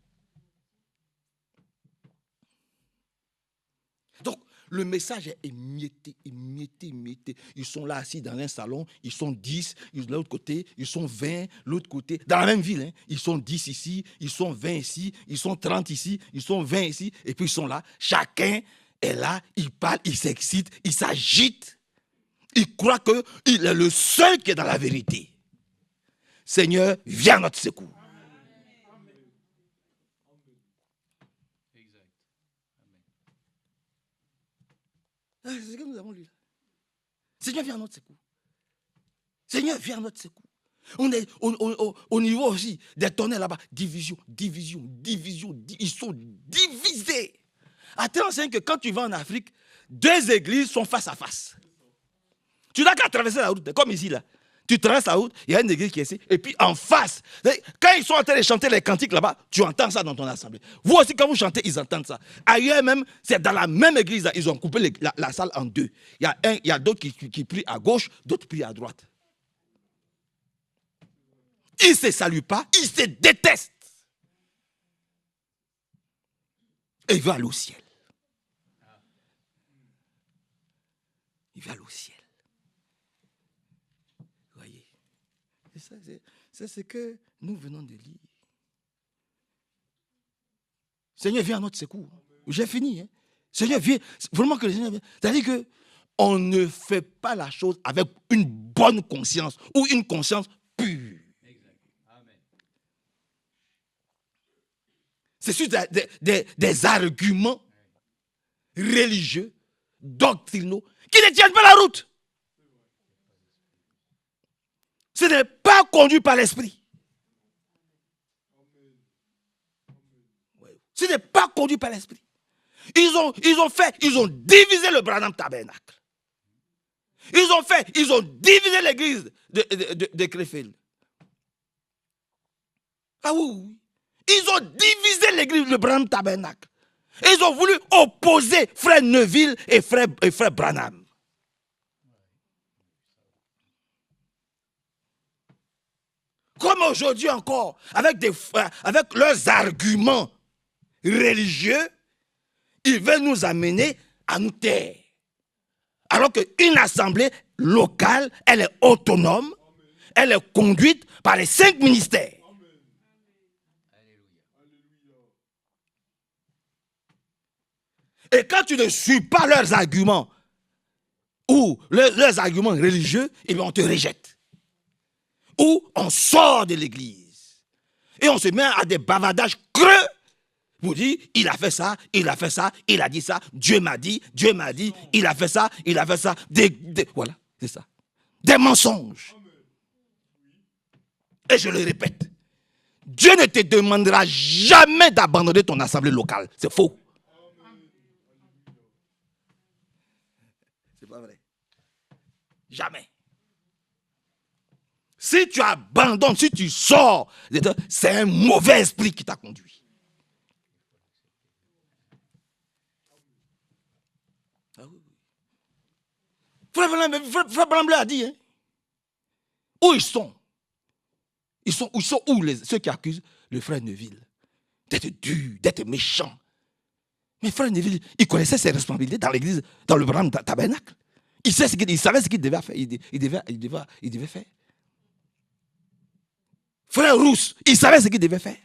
Donc, le message est émietté. Ils sont là assis dans un salon, ils sont 10, de l'autre côté, ils sont 20, l'autre côté, dans la même ville. Hein, ils sont 10 ici, ils sont 20 ici, ils sont 30 ici, ils sont 20 ici, et puis ils sont là. Chacun est là, il parle, il s'excite, il s'agite. Il croit qu'il est le seul qui est dans la vérité. Seigneur, viens à notre secours. C'est ce que nous avons lu là. Seigneur, viens à notre secours. Seigneur, viens à notre secours. On est au niveau aussi des tonnerres là-bas. Division. Ils sont divisés. À tel enseigne que quand tu vas en Afrique, deux églises sont face à face. Tu n'as qu'à traverser la route, comme ici là. Tu traverses la route, il y a une église qui est ici, et puis en face, quand ils sont en train de chanter les cantiques là-bas, tu entends ça dans ton assemblée. Vous aussi, quand vous chantez, ils entendent ça. Ailleurs même, c'est dans la même église, là, ils ont coupé la salle en deux. Il y a d'autres qui prient à gauche, d'autres prient à droite. Ils ne se saluent pas, ils se détestent. Et ils veulent aller au ciel. Ils veulent aller au ciel. C'est ce que nous venons de lire. Seigneur, viens à notre secours. J'ai fini. Hein. Seigneur, viens. Vraiment que le Seigneur vient. C'est-à-dire qu'on ne fait pas la chose avec une bonne conscience ou une conscience pure. C'est sur des arguments religieux, doctrinaux, qui ne tiennent pas la route. Ce n'est pas conduit par l'esprit. Ce n'est pas conduit par l'esprit. Ils ont divisé le Branham Tabernacle. Ils ont divisé l'église de Krefeld. Ah oui. Ils ont divisé l'église de Branham Tabernacle. Ils ont voulu opposer frère Neville et frère Branham. Comme aujourd'hui encore, avec leurs arguments religieux, ils veulent nous amener à nous taire. Alors qu'une assemblée locale, elle est autonome, elle est conduite par les 5 ministères. Et quand tu ne suis pas leurs arguments ou leurs arguments religieux, eh bien on te rejette. Ou on sort de l'église. Et on se met à des bavardages creux. Vous dites, il a fait ça, il a dit ça, Dieu m'a dit, il a fait ça. Voilà, c'est ça. Des mensonges. Et je le répète, Dieu ne te demandera jamais d'abandonner ton assemblée locale. C'est faux. C'est pas vrai. Jamais. Si tu abandonnes, si tu sors, c'est un mauvais esprit qui t'a conduit. Ah oui. Frère Branham l'a dit. Hein? Où ils sont? Ils sont où ceux qui accusent le frère Neville d'être dur, d'être méchant. Mais frère Neville, il connaissait ses responsabilités dans l'église, dans le Branham Tabernacle. Il savait ce qu'il devait faire. Il devait faire. Frère Rousse, il savait ce qu'il devait faire.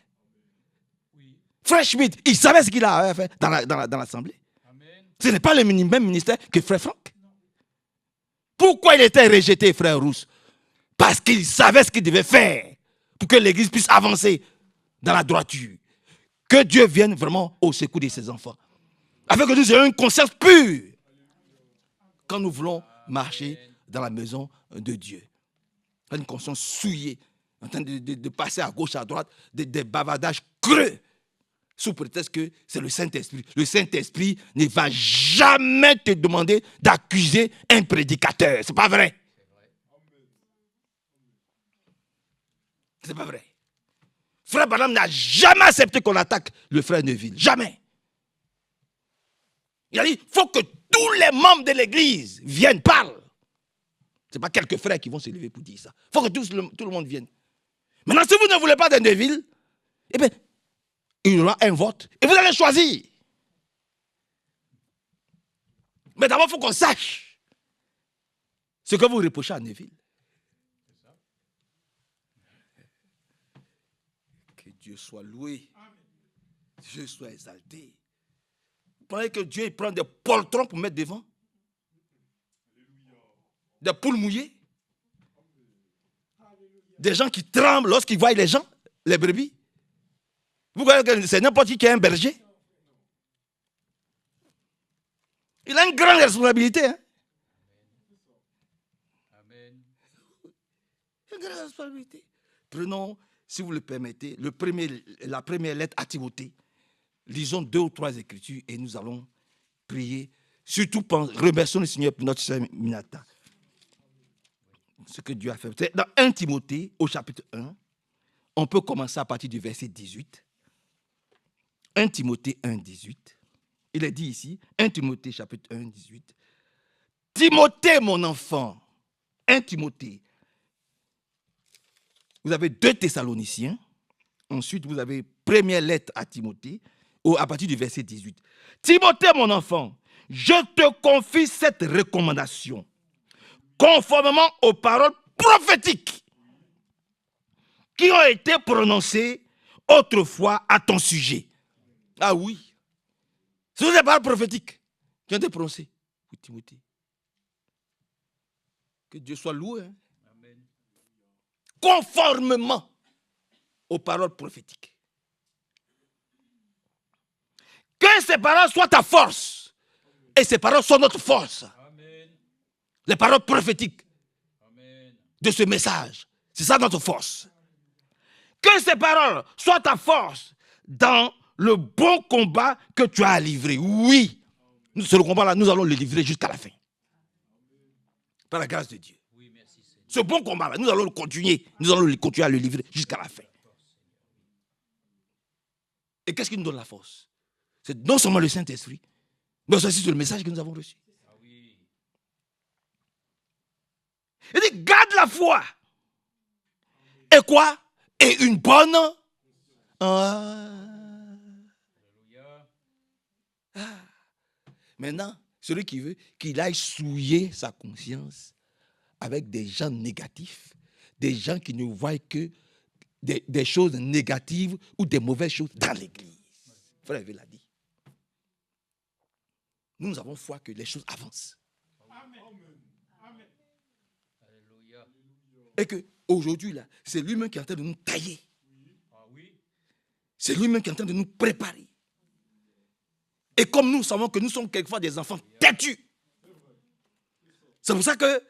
Oui. Frère Schmidt, il savait ce qu'il avait fait dans l'assemblée. Ce n'est pas le même ministère que frère Franck. Pourquoi il était rejeté, frère Rousse? Parce qu'il savait ce qu'il devait faire pour que l'église puisse avancer dans la droiture. Que Dieu vienne vraiment au secours de ses enfants. Afin que nous ayons une conscience pure quand nous voulons marcher dans la maison de Dieu. Une conscience souillée, en train de passer à gauche, à droite, des bavardages creux, sous prétexte que c'est le Saint-Esprit. Le Saint-Esprit ne va jamais te demander d'accuser un prédicateur. Ce n'est pas vrai. C'est pas vrai. Frère Branham n'a jamais accepté qu'on attaque le frère Neville. Jamais. Il a dit, il faut que tous les membres de l'église viennent, parlent. Ce n'est pas quelques frères qui vont se lever pour dire ça. Il faut que tout le monde vienne. Maintenant, si vous ne voulez pas de Neville, eh bien, il y aura un vote et vous allez choisir. Mais d'abord, il faut qu'on sache ce que vous reprochez à Neville. Que Dieu soit loué. Dieu soit exalté. Vous pensez que Dieu prend des poltrons pour mettre devant? Des poules mouillées? Des gens qui tremblent lorsqu'ils voient les gens, les brebis? Vous croyez que c'est n'importe qui est un berger? Il a une grande responsabilité. Hein? Amen. Une grande responsabilité. Prenons, si vous le permettez, la première lettre à Timothée. Lisons 2 ou 3 écritures et nous allons prier. Surtout, remercions le Seigneur pour notre sœur Minata. Ce que Dieu a fait. Dans 1 Timothée, au chapitre 1, on peut commencer à partir du verset 18. 1 Timothée 1, 18. Il est dit ici, 1 Timothée chapitre 1, 18. Timothée, mon enfant. 1 Timothée. Vous avez 2 Thessaloniciens. Ensuite, vous avez première lettre à Timothée, à partir du verset 18. Timothée, mon enfant, je te confie cette recommandation, conformément aux paroles prophétiques qui ont été prononcées autrefois à ton sujet. Ah oui. Ce sont des paroles prophétiques qui ont été prononcées pour Timothée. Que Dieu soit loué. Hein? Amen. Conformément aux paroles prophétiques. Que ces paroles soient ta force. Et ces paroles soient notre force. Amen. Les paroles prophétiques. Amen. De ce message. C'est ça notre force. Que ces paroles soient ta force dans le bon combat que tu as à livrer. Oui. Ce combat-là, nous allons le livrer jusqu'à la fin. Par la grâce de Dieu. Oui, merci, ce bon combat-là, nous allons le continuer. Nous allons continuer à le livrer jusqu'à la fin. Et qu'est-ce qui nous donne la force? C'est non seulement le Saint-Esprit, mais aussi le message que nous avons reçu. Ah oui. Il dit, garde la foi. Et quoi? Et une bonne... Maintenant, celui qui veut qu'il aille souiller sa conscience avec des gens négatifs, des gens qui ne voient que des choses négatives ou des mauvaises choses dans l'église. Frère l'a dit. Nous avons foi que les choses avancent. Amen. Amen. Et qu'aujourd'hui, là, c'est lui-même qui est en train de nous tailler. C'est lui-même qui est en train de nous préparer. Et comme nous savons que nous sommes quelquefois des enfants têtus. C'est pour ça que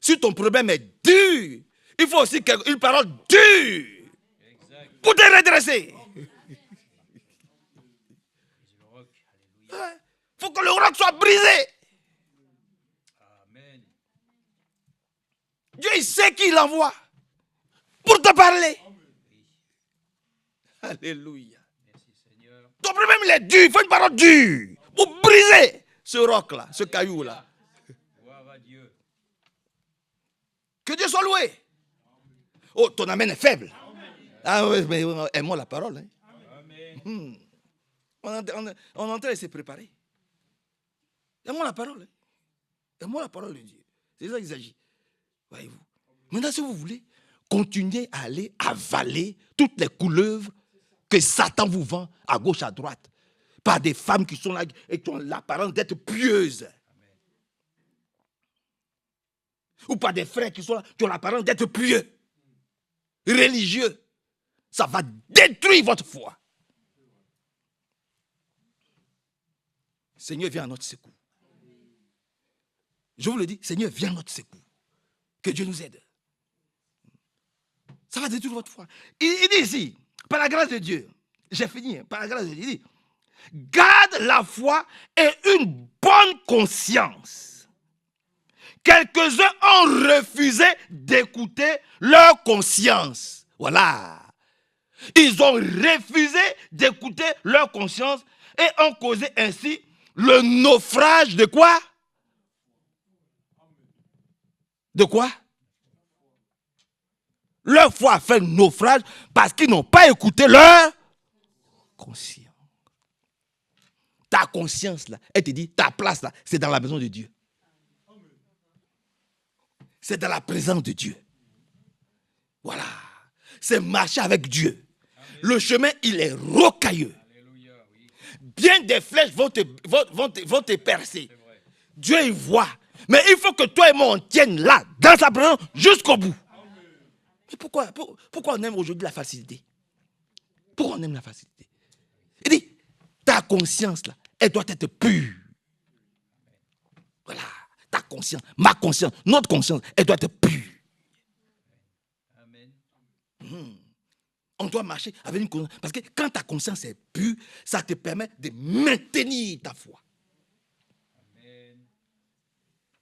si ton problème est dur, il faut aussi une parole dure pour te redresser. Il faut que le roc soit brisé. Amen. Dieu, il sait qui il envoie pour te parler. Alléluia. Ton problème, il est dur. Il faut une parole dure pour briser ce roc-là, ce caillou-là. Gloire à Dieu. Que Dieu soit loué. Oh, ton amen est faible. Ah oui, mais aimons la parole. Hein. Amen. On est en train de se préparer. Aimons la parole. Hein. Aimons la parole de Dieu. C'est ça qu'il s'agit. Voyez-vous. Maintenant, si vous voulez, continuez à aller avaler toutes les couleuvres que Satan vous vend à gauche, à droite. Par des femmes qui sont là et qui ont l'apparence d'être pieuses. Ou par des frères qui sont là, qui ont l'apparence d'être pieux, religieux. Ça va détruire votre foi. Seigneur, viens à notre secours. Je vous le dis, Seigneur, viens à notre secours. Que Dieu nous aide. Ça va détruire votre foi. Il dit ici, par la grâce de Dieu, j'ai fini, par la grâce de Dieu, il dit, garde la foi et une bonne conscience. Quelques-uns ont refusé d'écouter leur conscience. Voilà. Ils ont refusé d'écouter leur conscience et ont causé ainsi le naufrage de quoi? De quoi? Leur foi a fait naufrage parce qu'ils n'ont pas écouté leur conscience. Ta conscience, là, elle te dit, ta place, là, c'est dans la maison de Dieu. C'est dans la présence de Dieu. Voilà. C'est marcher avec Dieu. Amen. Le chemin, il est rocailleux. Alléluia, oui. Bien des flèches vont te percer. Dieu, il voit. Mais il faut que toi et moi, on tienne là, dans sa présence, jusqu'au bout. Mais pourquoi on aime aujourd'hui la facilité? Pourquoi on aime la facilité? Il dit, ta conscience, là, elle doit être pure. Voilà. Ta conscience, ma conscience, notre conscience, elle doit être pure. Amen. On doit marcher avec une conscience. Parce que quand ta conscience est pure, ça te permet de maintenir ta foi. Amen.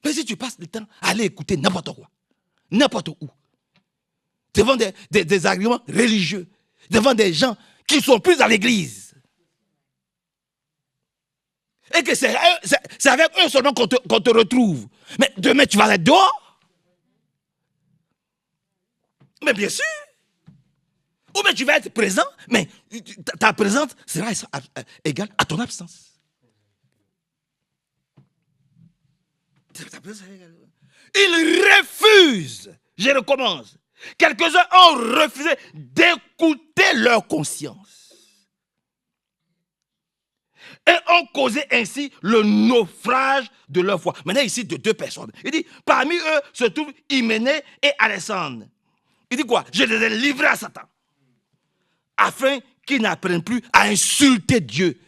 Mais si tu passes le temps à aller écouter n'importe quoi, n'importe où, devant des arguments religieux, devant des gens qui ne sont plus à l'église, et que c'est avec eux seulement qu'on te retrouve. Mais demain, tu vas être dehors. Mais bien sûr. Ou bien tu vas être présent, mais ta présence sera égale à ton absence. Ils refusent. Je recommence. Quelques-uns ont refusé d'écouter leur conscience. Et ont causé ainsi le naufrage de leur foi. Maintenant, ici, de deux personnes. Il dit, parmi eux se trouvent Hyménée et Alexandre. Il dit quoi? Je les ai livrés à Satan. Afin qu'ils n'apprennent plus à insulter Dieu.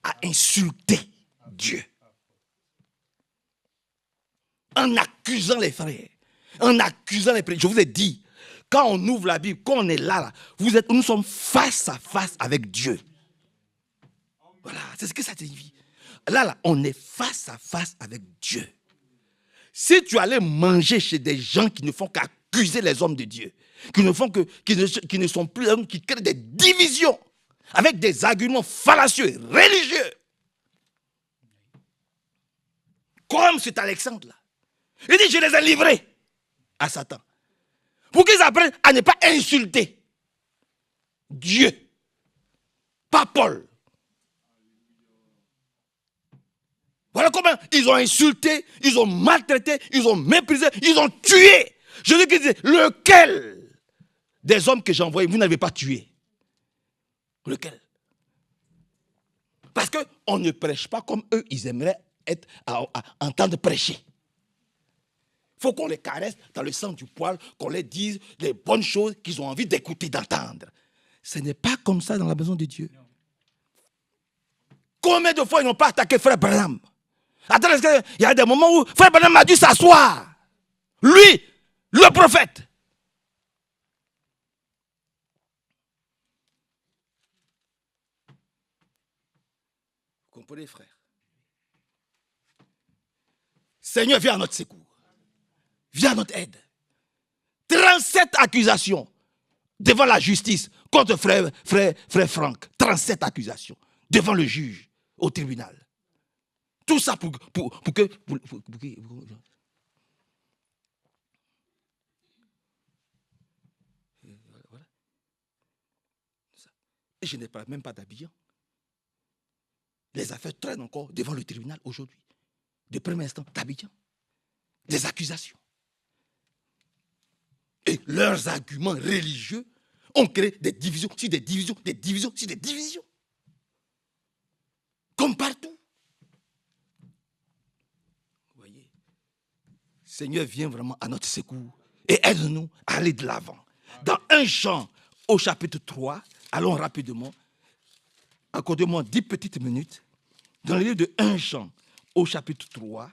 À insulter Dieu. En accusant les frères. En accusant les prêtres. Je vous ai dit, quand on ouvre la Bible, quand on est là, nous sommes face à face avec Dieu. Voilà, c'est ce que ça signifie. Là, on est face à face avec Dieu. Si tu allais manger chez des gens qui ne font qu'accuser les hommes de Dieu, qui ne sont plus hommes, qui créent des divisions avec des arguments fallacieux, religieux, comme cet Alexandre-là, il dit, je les ai livrés à Satan pour qu'ils apprennent à ne pas insulter Dieu, pas Paul. Voilà comment ils ont insulté, ils ont maltraité, ils ont méprisé, ils ont tué. Je dis qu'ils disaient, lequel des hommes que j'ai envoyés, vous n'avez pas tué? Lequel? Parce qu'on ne prêche pas comme eux, ils aimeraient être à entendre prêcher. Il faut qu'on les caresse dans le sens du poil, qu'on les dise les bonnes choses qu'ils ont envie d'écouter, d'entendre. Ce n'est pas comme ça dans la maison de Dieu. Combien de fois ils n'ont pas attaqué Frère Branham? Attends, il y a des moments où Frère Branham a dû s'asseoir. Lui, le prophète. Vous comprenez, frère? Seigneur, viens à notre secours. Viens à notre aide. 37 accusations devant la justice contre frère Franck. 37 accusations devant le juge au tribunal. Tout ça pour que... Voilà. Et je n'ai même pas d'habillant. Les affaires traînent encore devant le tribunal aujourd'hui. De premier instant, d'Abidjan. Des accusations. Et leurs arguments religieux ont créé des divisions sur des divisions, des divisions sur des divisions. Comme partout. Vous voyez, Seigneur, viens vraiment à notre secours et aide-nous à aller de l'avant. Dans 1 Jean au chapitre 3, allons rapidement. Accordez-moi 10 petites minutes. Dans le livre de 1 Jean au chapitre 3,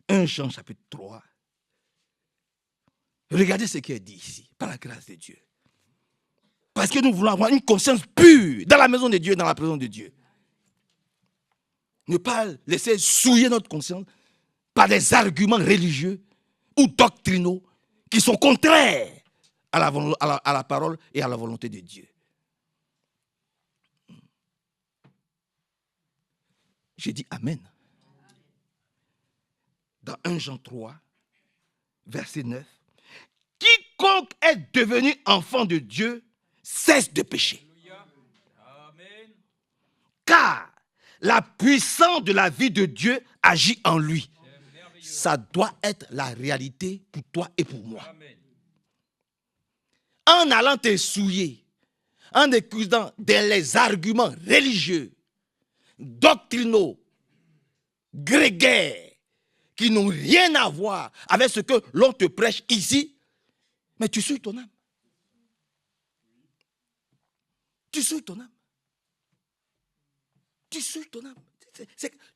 1 Jean chapitre 3, regardez ce qui est dit ici, par la grâce de Dieu. Parce que nous voulons avoir une conscience pure dans la maison de Dieu, dans la présence de Dieu. Ne pas laisser souiller notre conscience par des arguments religieux ou doctrinaux qui sont contraires à la parole et à la volonté de Dieu. J'ai dit Amen. Dans 1 Jean 3, verset 9, quiconque est devenu enfant de Dieu cesse de pécher. Amen. Car la puissance de la vie de Dieu agit en lui. Ça doit être la réalité pour toi et pour moi. Amen. En allant te souiller, en écoutant les arguments religieux, doctrinaux, grégaires, qui n'ont rien à voir avec ce que l'on te prêche ici, mais tu souilles ton âme. Tu souilles ton âme. Tu souilles ton âme.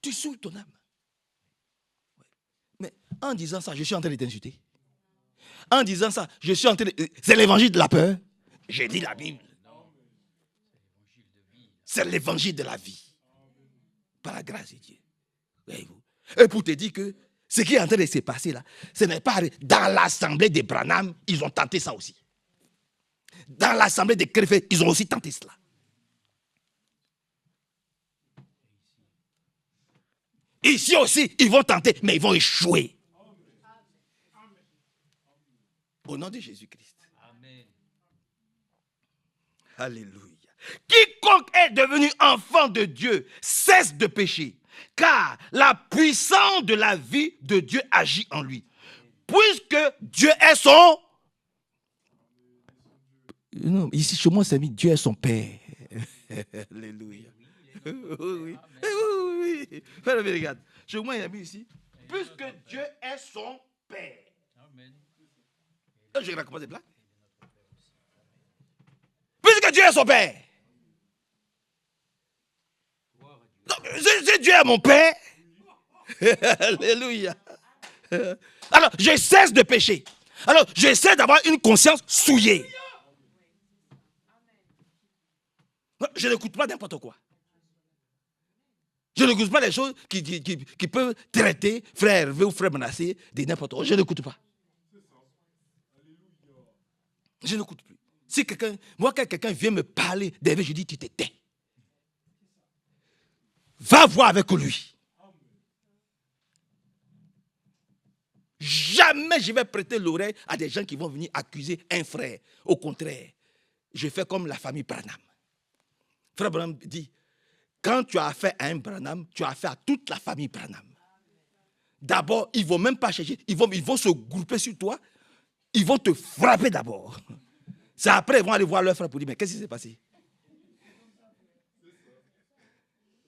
Tu souilles ton âme. Mais en disant ça, je suis en train de t'insulter. En disant ça, je suis en train de... C'est l'évangile de la peur. J'ai dit la Bible. C'est l'évangile de la vie. Par la grâce de Dieu. Voyez-vous. Et pour te dire que ce qui est en train de se passer là, ce n'est pas dans l'assemblée des Branham, ils ont tenté ça aussi. Dans l'assemblée des Créfets, ils ont aussi tenté cela. Ici aussi, ils vont tenter, mais ils vont échouer. Au nom de Jésus-Christ. Amen. Alléluia. Quiconque est devenu enfant de Dieu cesse de pécher, car la puissance de la vie de Dieu agit en lui. Puisque Dieu est son... Non, ici chez moi, c'est mis Dieu est son Père. Alléluia. Oui. Oui. Regarde. Chez moi, il y a mis ici. Puisque Dieu est son Père. Amen. Je raconte des blagues. Puisque Dieu est son Père. Non, si Dieu est mon Père. Alléluia. Alors, je cesse de pécher. Alors, j'essaie d'avoir une conscience souillée. Je n'écoute pas n'importe quoi. Je n'écoute pas les choses qui peuvent traiter frère Hervé ou frère Manassé de n'importe quoi. Je n'écoute pas. Je n'écoute plus. Si quelqu'un vient me parler d'Hervé, je dis tu te tais. Va voir avec lui. Jamais je vais prêter l'oreille à des gens qui vont venir accuser un frère. Au contraire, je fais comme la famille Branham. Frère Branham dit, quand tu as affaire à un Branham, tu as affaire à toute la famille Branham. D'abord, ils ne vont même pas chercher, ils vont se grouper sur toi, ils vont te frapper d'abord. C'est après, ils vont aller voir leur frère pour dire, mais qu'est-ce qui s'est passé?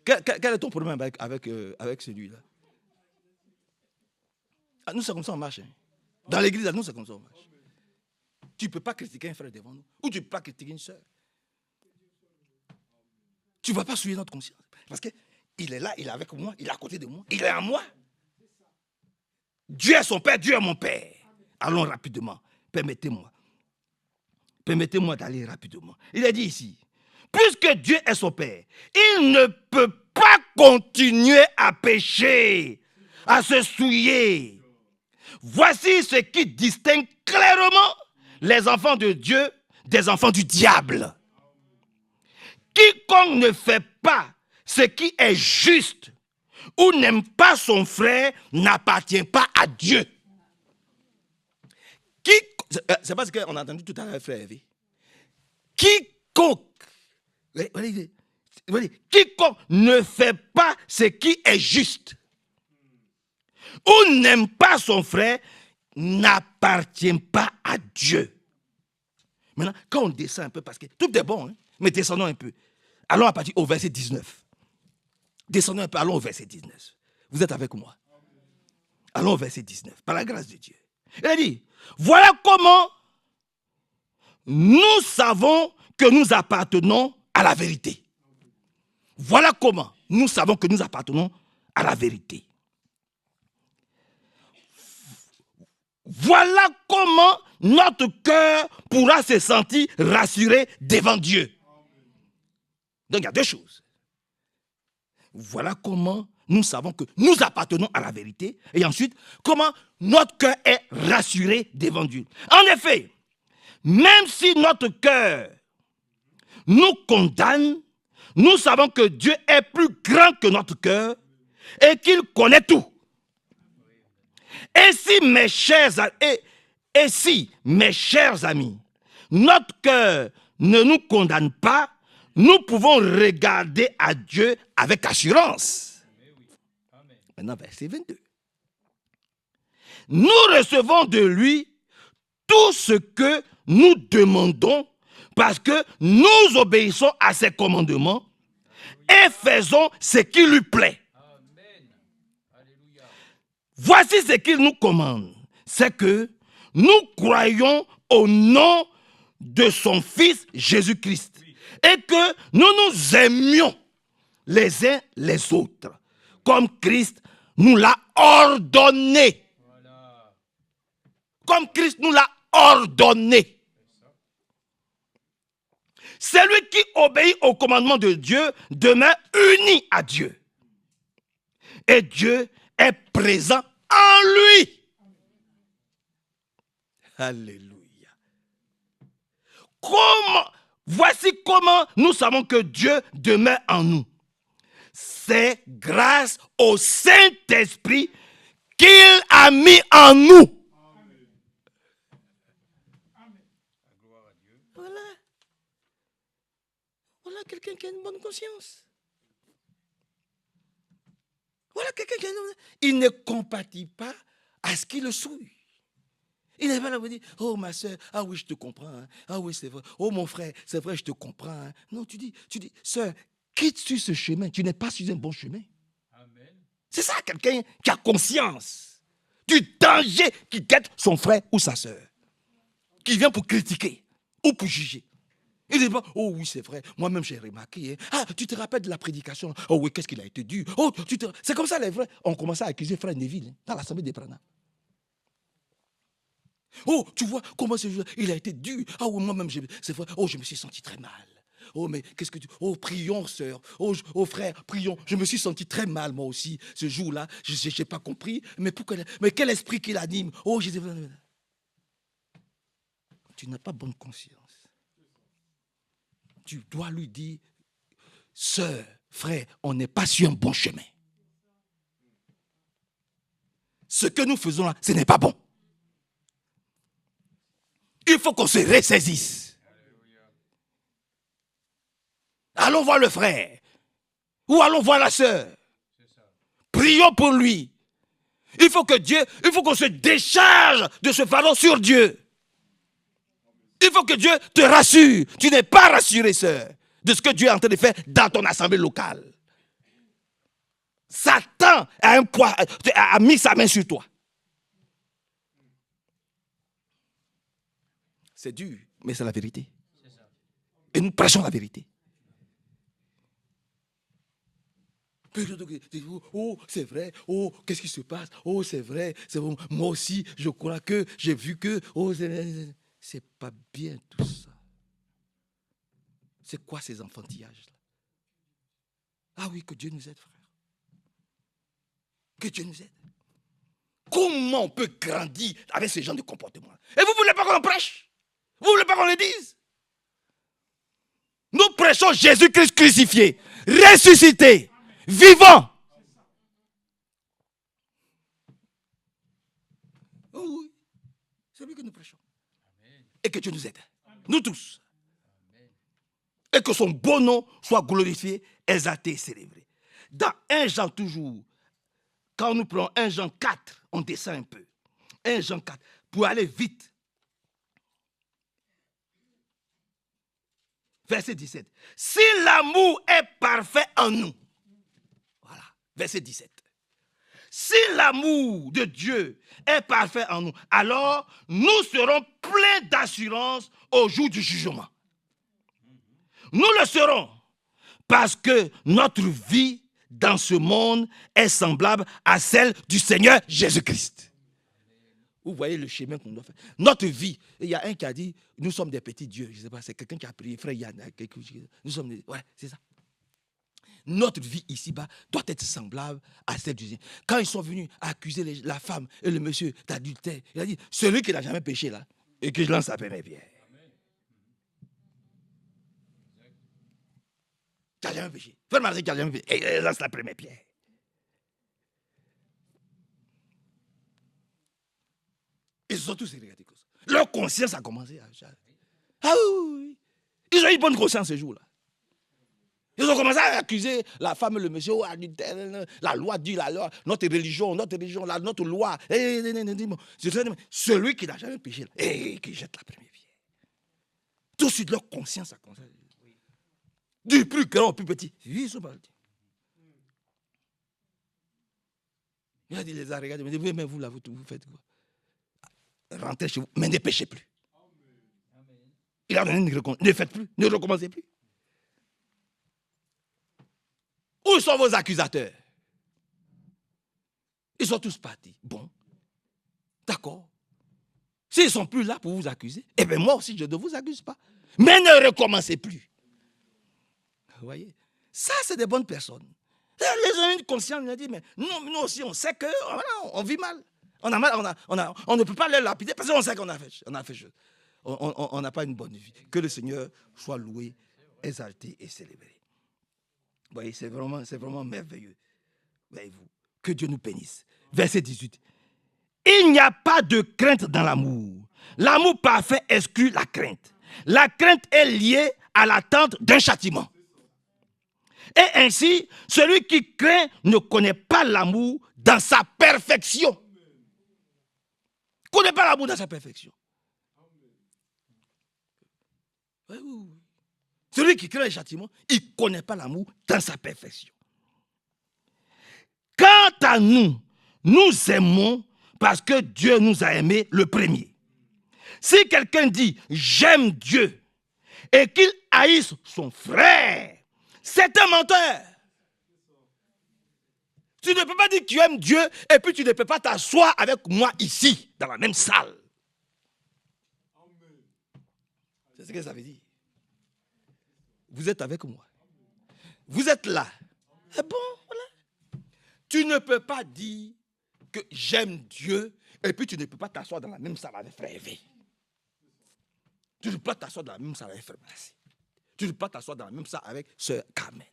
Quel est ton problème avec celui-là? Nous, c'est comme ça on marche. Hein. Dans l'église, nous, c'est comme ça on marche. Tu ne peux pas critiquer un frère devant nous. Ou tu ne peux pas critiquer une soeur. Tu ne vas pas souiller notre conscience. Parce qu'il est là, il est avec moi, il est à côté de moi, il est en moi. Dieu est son Père, Dieu est mon Père. Allons rapidement. Permettez-moi d'aller rapidement. Il est dit ici, puisque Dieu est son Père, il ne peut pas continuer à pécher, à se souiller. Voici ce qui distingue clairement les enfants de Dieu des enfants du diable. Quiconque ne fait pas ce qui est juste ou n'aime pas son frère n'appartient pas à Dieu. C'est pas ce qu'on a entendu tout à l'heure, frère Hervé. Quiconque ne fait pas ce qui est juste ou n'aime pas son frère n'appartient pas à Dieu. Maintenant, quand on descend un peu, parce que tout est bon, hein, mais descendons un peu. Allons à partir au verset 19. Descendons un peu, allons au verset 19. Vous êtes avec moi? Allons au verset 19, par la grâce de Dieu. Il a dit, voilà comment nous savons que nous appartenons à la vérité. Voilà comment nous savons que nous appartenons à la vérité. Voilà comment notre cœur pourra se sentir rassuré devant Dieu. Donc il y a deux choses. Voilà comment nous savons que nous appartenons à la vérité. Et ensuite, comment notre cœur est rassuré devant Dieu. En effet, même si notre cœur nous condamne, nous savons que Dieu est plus grand que notre cœur et qu'il connaît tout. Et si, mes chers amis, notre cœur ne nous condamne pas, nous pouvons regarder à Dieu avec assurance. Maintenant, verset 22. Nous recevons de lui tout ce que nous demandons parce que nous obéissons à ses commandements et faisons ce qui lui plaît. Voici ce qu'il nous commande, c'est que nous croyons au nom de son Fils Jésus-Christ et que nous nous aimions les uns les autres, comme Christ nous l'a ordonné. Comme Christ nous l'a ordonné. Celui qui obéit au commandement de Dieu demeure uni à Dieu. Et Dieu est présent en lui. Alléluia. Voici comment nous savons que Dieu demeure en nous. C'est grâce au Saint-Esprit qu'il a mis en nous. Voilà quelqu'un qui a une bonne conscience. Voilà quelqu'un qui a une bonne conscience. Il ne compatit pas à ce qu'il le souille. Il n'est pas là pour dire, oh ma soeur, ah oui, je te comprends. Hein. Ah oui, c'est vrai. Oh mon frère, c'est vrai, je te comprends. Hein. Non, tu dis, soeur, quitte sur ce chemin. Tu n'es pas sur un bon chemin. Amen. C'est ça, quelqu'un qui a conscience du danger qui guette son frère ou sa soeur. Qui vient pour critiquer ou pour juger. Il ne dit pas, oh oui, c'est vrai, moi-même j'ai remarqué. Hein. Ah, tu te rappelles de la prédication? Oh oui, qu'est-ce qu'il a été dur? Oh, c'est comme ça les vrais. On commençait à accuser frère Neville hein, dans l'assemblée des Branham. Oh, tu vois comment ce jour il a été dur. Ah oui, moi-même, c'est vrai. Oh, je me suis senti très mal. Oh, mais qu'est-ce que tu... Oh, prions, sœur. Oh, frère, prions. Je me suis senti très mal, moi aussi, ce jour-là. Je n'ai pas compris. Mais quel esprit qui l'anime? Oh, je... Tu n'as pas bonne conscience. Tu dois lui dire, sœur, frère, on n'est pas sur un bon chemin. Ce que nous faisons là, ce n'est pas bon. Il faut qu'on se ressaisisse. Allons voir le frère. Ou allons voir la sœur. Prions pour lui. Il faut qu'on se décharge de ce fardeau sur Dieu. Il faut que Dieu te rassure. Tu n'es pas rassuré, sœur, de ce que Dieu est en train de faire dans ton assemblée locale. Satan a mis sa main sur toi. C'est dur, mais c'est la vérité. Et nous prêchons la vérité. Oh, c'est vrai. Oh, qu'est-ce qui se passe? Oh, c'est vrai. Moi aussi, je crois que j'ai vu que... Oh, c'est pas bien tout ça. C'est quoi ces enfantillages-là? Ah oui, que Dieu nous aide, frère. Que Dieu nous aide. Comment on peut grandir avec ce genre de comportement? Et vous ne voulez pas qu'on en prêche? Vous ne voulez pas qu'on le dise? Nous prêchons Jésus-Christ crucifié, ressuscité, vivant. et que Dieu nous aide. Nous tous. Et que son beau nom soit glorifié, exalté et célébré. Dans 1 Jean toujours, quand nous prenons 1 Jean 4, on descend un peu. 1 Jean 4, pour aller vite. Verset 17. Si l'amour est parfait en nous, voilà, verset 17. Si l'amour de Dieu est parfait en nous, alors nous serons pleins d'assurance au jour du jugement. Nous le serons parce que notre vie dans ce monde est semblable à celle du Seigneur Jésus-Christ. Vous voyez le chemin qu'on doit faire. Notre vie, il y a un qui a dit, nous sommes des petits dieux. Je ne sais pas, c'est quelqu'un qui a prié, frère Yann. Nous sommes des... Ouais, c'est ça. Notre vie ici-bas doit être semblable à celle du Seigneur. Quand ils sont venus accuser la femme et le monsieur d'adultère, il a dit, celui qui n'a jamais péché là, et que je lance la première pierre. Tu n'as jamais péché. Fais le qui n'a jamais péché. Et lance la première pierre. Ils se sont tous regardés comme ça. Leur conscience a commencé à... Ah oui. Ils ont eu bonne conscience ce jour-là. Ils ont commencé à accuser la femme et le monsieur, la loi dit, la loi, notre religion, notre loi. Celui qui n'a jamais péché, qui jette la première pierre. Tout de suite, leur conscience a commencé à... Du plus grand au plus petit. Ils sont partis. Il a dit, les a regardés, il m'a dit, mais vous là, vous faites quoi? Rentrez chez vous, mais ne péchez plus. Il a donné une réponse. Ne faites plus, ne recommencez plus. Où sont vos accusateurs? Ils sont tous partis. Bon, d'accord. S'ils ne sont plus là pour vous accuser, eh bien moi aussi je ne vous accuse pas. Mais ne recommencez plus. Vous voyez? Ça, c'est des bonnes personnes. Les gens ont une conscience, ils ont dit, mais nous aussi on sait qu'on vit mal. On ne peut pas les lapider parce qu'on sait qu'on a fait chose. On n'a pas une bonne vie. Que le Seigneur soit loué, exalté et célébré. Vous voyez, c'est vraiment merveilleux. Voyez-vous, que Dieu nous bénisse. Verset 18. Il n'y a pas de crainte dans l'amour. L'amour parfait exclut la crainte. La crainte est liée à l'attente d'un châtiment. Et ainsi, celui qui craint ne connaît pas l'amour dans sa perfection. Ne connaît pas l'amour dans sa perfection. Celui qui craint le châtiment, il ne connaît pas l'amour dans sa perfection. Quant à nous, nous aimons parce que Dieu nous a aimés le premier. Si quelqu'un dit « j'aime Dieu » et qu'il haïsse son frère, c'est un menteur. Tu ne peux pas dire que tu aimes Dieu et puis tu ne peux pas t'asseoir avec moi ici, dans la même salle. C'est ce que ça veut dire. Vous êtes avec moi. Vous êtes là. C'est bon, voilà. Tu ne peux pas dire que j'aime Dieu et puis tu ne peux pas t'asseoir dans la même salle avec frère Hervé. Tu ne peux pas t'asseoir dans la même salle avec frère Massé. Tu ne peux pas t'asseoir dans la même salle avec sœur Carmen.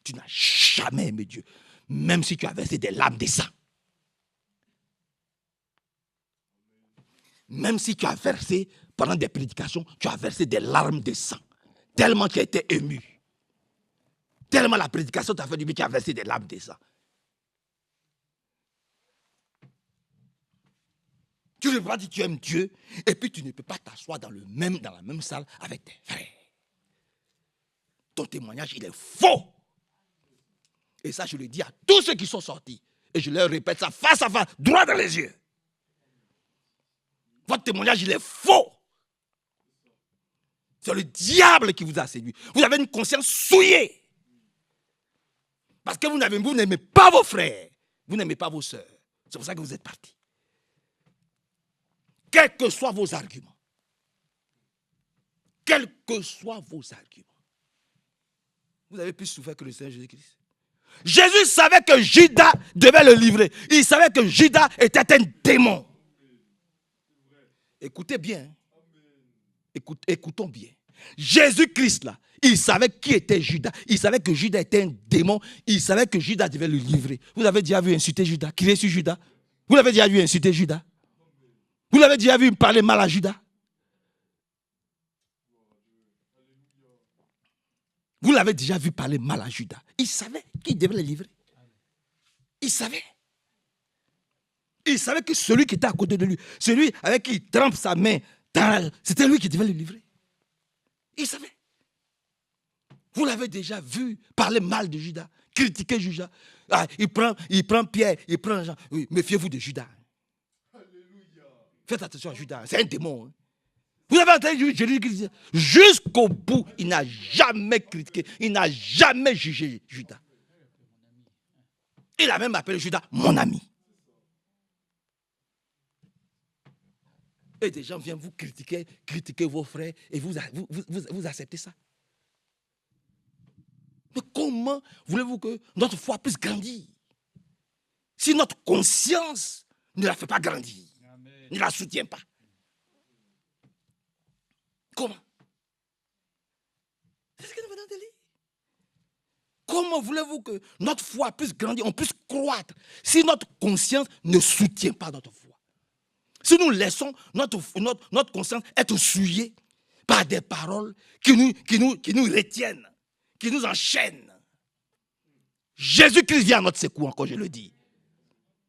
Tu n'as jamais aimé Dieu, même si tu as versé des larmes de sang. Même si tu as versé, pendant des prédications, tu as versé des larmes de sang. Tellement tu as été ému. Tellement la prédication t'a fait du bien, tu as versé des larmes de sang. Tu ne peux pas dire que tu aimes Dieu et puis tu ne peux pas t'asseoir dans la même salle avec tes frères. Ton témoignage, il est faux. Et ça, je le dis à tous ceux qui sont sortis. Et je leur répète ça face à face, droit dans les yeux. Votre témoignage, il est faux. C'est le diable qui vous a séduit. Vous avez une conscience souillée. Parce que vous n'aimez pas vos frères. Vous n'aimez pas vos sœurs. C'est pour ça que vous êtes partis. Quels que soient vos arguments. Quels que soient vos arguments. Vous avez plus souffert que le Seigneur Jésus-Christ. Jésus savait que Judas devait le livrer. Il savait que Judas était un démon. Écoutez bien. Écoutons bien. Jésus-Christ, là, il savait qui était Judas. Il savait que Judas était un démon. Il savait que Judas devait le livrer. Vous avez déjà vu insulter Judas? Crier sur Judas? Vous l'avez déjà vu insulter Judas? Vous l'avez déjà vu parler mal à Judas? Vous l'avez déjà vu parler mal à Judas. Il savait qu'il devait le livrer. Il savait. Il savait que celui qui était à côté de lui, celui avec qui il trempe sa main, c'était lui qui devait le livrer. Il savait. Vous l'avez déjà vu parler mal de Judas, critiquer Judas. Ah, il prend Pierre, il prend Jean. Oui, méfiez-vous de Judas. Alléluia. Faites attention à Judas, c'est un démon. Hein. Vous avez entendu Jésus qui disait, jusqu'au bout, il n'a jamais critiqué, il n'a jamais jugé Judas. Il a même appelé Judas mon ami. Et des gens viennent vous critiquer vos frères, et vous acceptez ça. Mais comment voulez-vous que notre foi puisse grandir si notre conscience ne la fait pas grandir, Amen. Ne la soutient pas? Comment? C'est ce que nous venons de lire. Comment voulez-vous que notre foi puisse grandir, on puisse croître, si notre conscience ne soutient pas notre foi? Si nous laissons notre conscience être souillée par des paroles qui nous retiennent, qui nous enchaînent. Jésus-Christ vient à notre secours, encore je le dis.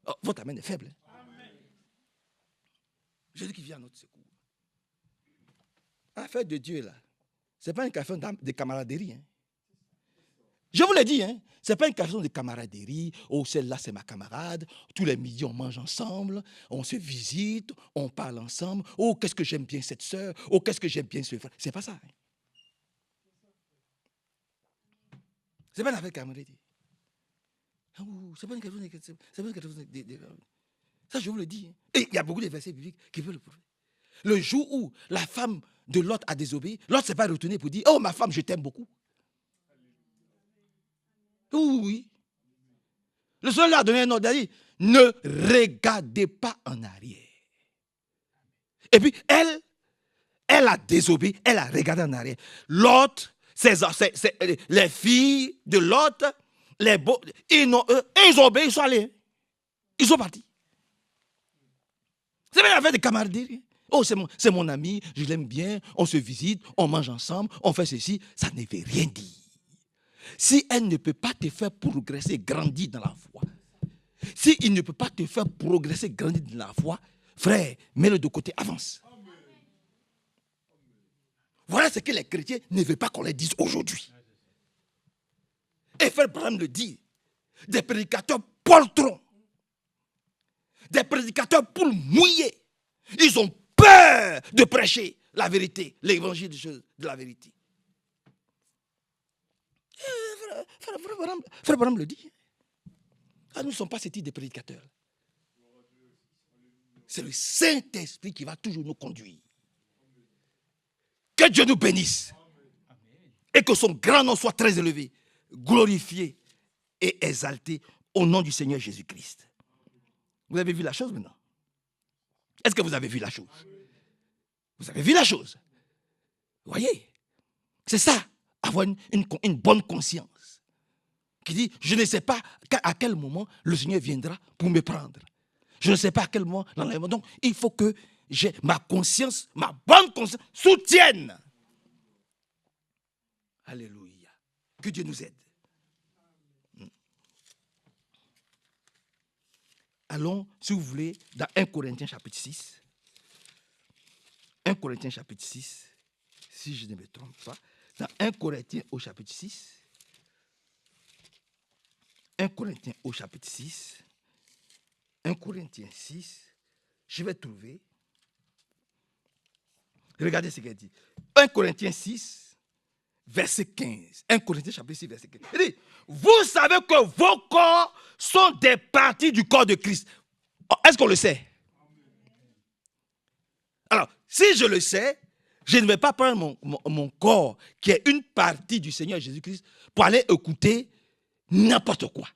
Oh, votre amène est faible. Jésus-Christ vient à notre secours. L'affaire de Dieu, là, ce n'est pas une question de camaraderie. Hein. Je vous l'ai dit, hein, ce n'est pas une question de camaraderie. Oh, celle-là, c'est ma camarade. Tous les midis, on mange ensemble. On se visite. On parle ensemble. Oh, qu'est-ce que j'aime bien cette sœur. Oh, qu'est-ce que j'aime bien ce frère. Ce n'est pas ça. Hein. Ce n'est pas une affaire de camaraderie. Oh, ce n'est pas une question de... Ça, je vous le dis. Hein. Et il y a beaucoup de versets bibliques qui veulent le prouver. Le jour où la femme de Lot a désobéi, Lot ne s'est pas retourné pour dire, oh, ma femme, je t'aime beaucoup. Oui. Le Seigneur lui a donné un ordre, il a dit, ne regardez pas en arrière. Et puis, elle a désobéi, elle a regardé en arrière. Lot, les filles de Lot, ils ont obéi, ils sont allés. Ils sont partis. C'est bien l'affaire de camaraderie. Oh, c'est mon ami, je l'aime bien, on se visite, on mange ensemble, on fait ceci. Ça ne veut rien dire. Si elle ne peut pas te faire progresser, grandir dans la foi, si il ne peut pas te faire progresser, grandir dans la foi, frère, mets-le de côté, avance. Voilà ce que les chrétiens ne veulent pas qu'on les dise aujourd'hui. Et frère Branham le dit, des prédicateurs poltrons, des prédicateurs poules mouillées, ils ont peur de prêcher la vérité, l'évangile de la vérité. Frère Branham le dit. Ah, nous ne sommes pas ce type de prédicateurs. C'est le Saint-Esprit qui va toujours nous conduire. Que Dieu nous bénisse. Et que son grand nom soit très élevé, glorifié et exalté au nom du Seigneur Jésus-Christ. Vous avez vu la chose maintenant? Est-ce que vous avez vu la chose? Vous avez vu la chose? Vous voyez? C'est ça, avoir une bonne conscience. Qui dit, je ne sais pas à quel moment le Seigneur viendra pour me prendre. Je ne sais pas à quel moment l'enlèvement. Donc, il faut que j'ai ma conscience, ma bonne conscience, soutienne. Alléluia. Que Dieu nous aide. Allons, si vous voulez, dans 1 Corinthiens chapitre 6. 1 Corinthiens chapitre 6, si je ne me trompe pas. Dans 1 Corinthiens au chapitre 6. 1 Corinthiens au chapitre 6. 1 Corinthiens 6. Je vais trouver. Regardez ce qu'il dit. 1 Corinthiens 6, verset 15. 1 Corinthiens chapitre 6, verset 15. Il dit, vous savez que vos corps sont des parties du corps de Christ. Est-ce qu'on le sait? Alors, si je le sais, je ne vais pas prendre mon corps, qui est une partie du Seigneur Jésus-Christ, pour aller écouter n'importe quoi.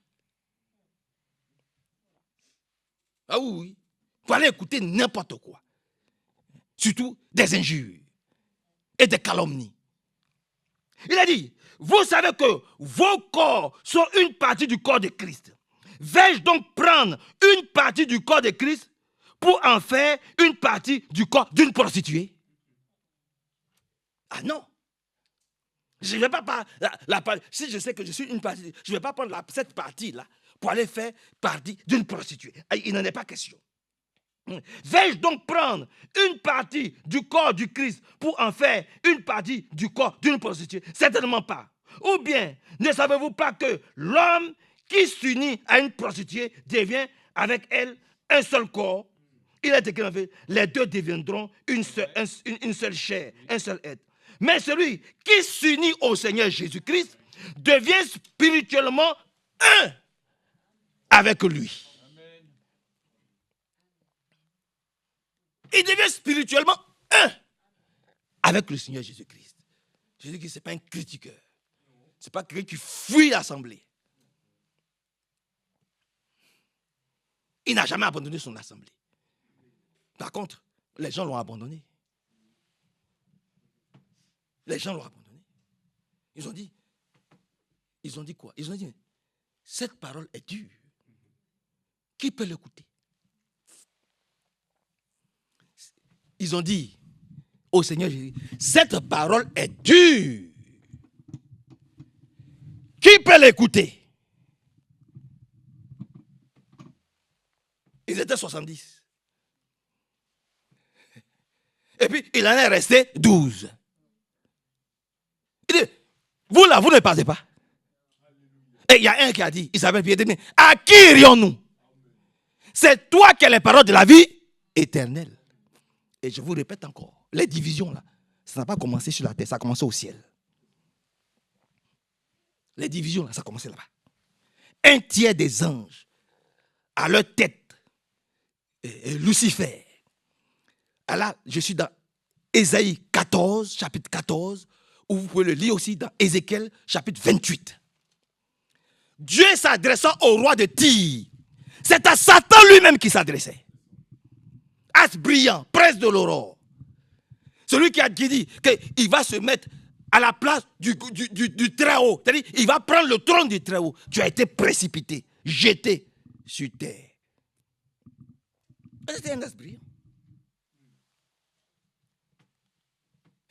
Ah oui. Pour aller écouter n'importe quoi. Surtout des injures et des calomnies. Il a dit, vous savez que vos corps sont une partie du corps de Christ. Vais-je donc prendre une partie du corps de Christ pour en faire une partie du corps d'une prostituée? Ah non. Je ne vais pas si je sais que je suis une partie, je ne vais pas prendre cette partie-là pour aller faire partie d'une prostituée. Il n'en est pas question. Vais-je donc prendre une partie du corps du Christ pour en faire une partie du corps d'une prostituée? Certainement pas. Ou bien, ne savez-vous pas que l'homme qui s'unit à une prostituée devient avec elle un seul corps? Il est écrit en fait, les deux deviendront une seule chair, un seul être. Mais celui qui s'unit au Seigneur Jésus-Christ devient spirituellement un avec lui. Il devient spirituellement un avec le Seigneur Jésus-Christ. Jésus-Christ, ce n'est pas un critiqueur. Ce n'est pas quelqu'un qui fuit l'assemblée. Il n'a jamais abandonné son assemblée. Par contre, les gens l'ont abandonné. Les gens l'ont abandonné. Ils ont dit quoi? Ils ont dit, cette parole est dure. Qui peut l'écouter? Ils ont dit au Seigneur Jésus, cette parole est dure. Qui peut l'écouter? Ils étaient 70. Et puis, il en est resté 12. Il dit, vous là, vous ne partez pas. Et il y a un qui a dit, il s'appelle Pierre, il dit, à qui irions-nous? C'est toi qui as les paroles de la vie éternelle. Et je vous répète encore, les divisions là, ça n'a pas commencé sur la terre, ça a commencé au ciel. Les divisions là, ça a commencé là-bas. Un tiers des anges à leur tête, et Lucifer. Alors, je suis dans Ésaïe 14, chapitre 14, où vous pouvez le lire aussi dans Ézéchiel, chapitre 28. Dieu s'adressant au roi de Tyr, c'est à Satan lui-même qui s'adressait. As brillant, prince de l'aurore. Celui qui a dit qu'il va se mettre à la place du Très-Haut. C'est-à-dire, il va prendre le trône du Très-Haut. Tu as été précipité, jeté sur terre. C'était un as brillant.